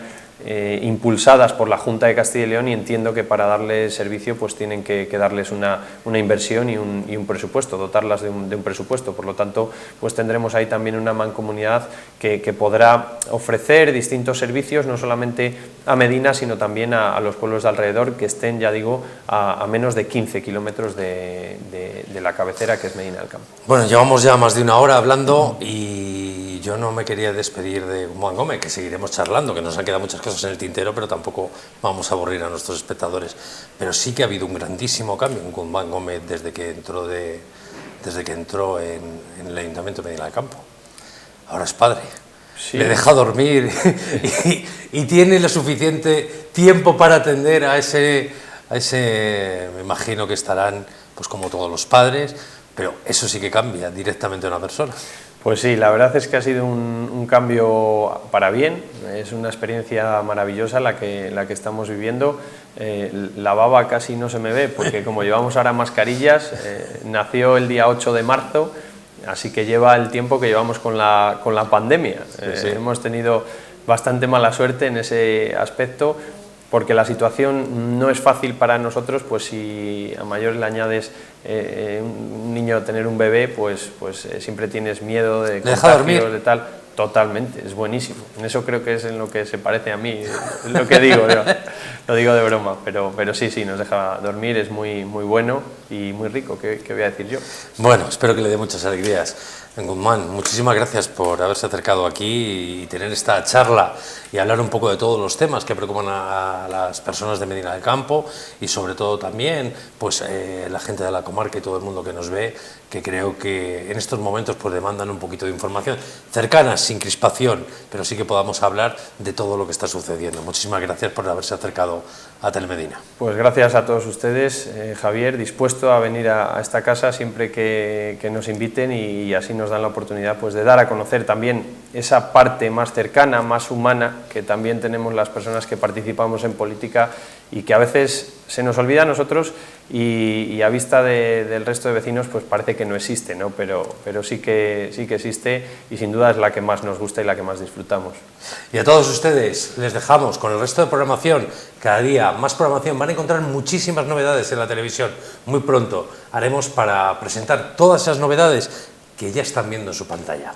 impulsadas por la Junta de Castilla y León, y entiendo que para darle servicio pues tienen que darles una inversión y un presupuesto, dotarlas de un presupuesto. Por lo tanto, pues tendremos ahí también una mancomunidad que podrá ofrecer distintos servicios, no solamente a Medina, sino también a los pueblos de alrededor, que estén, ya digo, a menos de 15 kilómetros de la cabecera, que es Medina del Campo. Bueno, llevamos ya más de una hora hablando, y yo no me quería despedir de Guzmán Gómez, que seguiremos charlando, que nos han quedado muchas cosas en el tintero, pero tampoco vamos a aburrir a nuestros espectadores. Pero sí que ha habido un grandísimo cambio en Guzmán Gómez desde que entró en el Ayuntamiento de Medina del Campo. Ahora es padre. Sí. Le deja dormir y tiene lo suficiente tiempo para atender a ese, me imagino que estarán pues como todos los padres, pero eso sí que cambia directamente a una persona. Pues sí, la verdad es que ha sido un cambio para bien, es una experiencia maravillosa la que estamos viviendo. La baba casi no se me ve porque como llevamos ahora mascarillas, nació el día 8 de marzo, así que lleva el tiempo que llevamos con la pandemia. Sí. Hemos tenido bastante mala suerte en ese aspecto, porque la situación no es fácil para nosotros, pues si a mayores le añades un niño tener un bebé, pues siempre tienes miedo de contagios, de tal. Totalmente, es buenísimo. En eso creo que es en lo que se parece a mí, es lo que digo, lo digo de broma, pero sí, nos deja dormir, es muy bueno. y muy rico, ¿qué voy a decir yo? Bueno, espero que le dé muchas alegrías. Guzmán, muchísimas gracias por haberse acercado aquí y tener esta charla y hablar un poco de todos los temas que preocupan a las personas de Medina del Campo y sobre todo también pues, la gente de la comarca y todo el mundo que nos ve, que creo que en estos momentos pues, demandan un poquito de información cercana, sin crispación, pero sí que podamos hablar de todo lo que está sucediendo. Muchísimas gracias por haberse acercado a Telemedina. Pues gracias a todos ustedes, Javier, dispuesto a venir a esta casa siempre que nos inviten y así nos dan la oportunidad pues, de dar a conocer también esa parte más cercana, más humana, que también tenemos las personas que participamos en política y que a veces se nos olvida a nosotros y a vista del resto de vecinos pues parece que no existe, ¿no? Pero sí que existe y sin duda es la que más nos gusta y la que más disfrutamos. Y a todos ustedes les dejamos con el resto de programación, cada día más programación, van a encontrar muchísimas novedades en la televisión. Muy pronto haremos para presentar todas esas novedades que ya están viendo en su pantalla.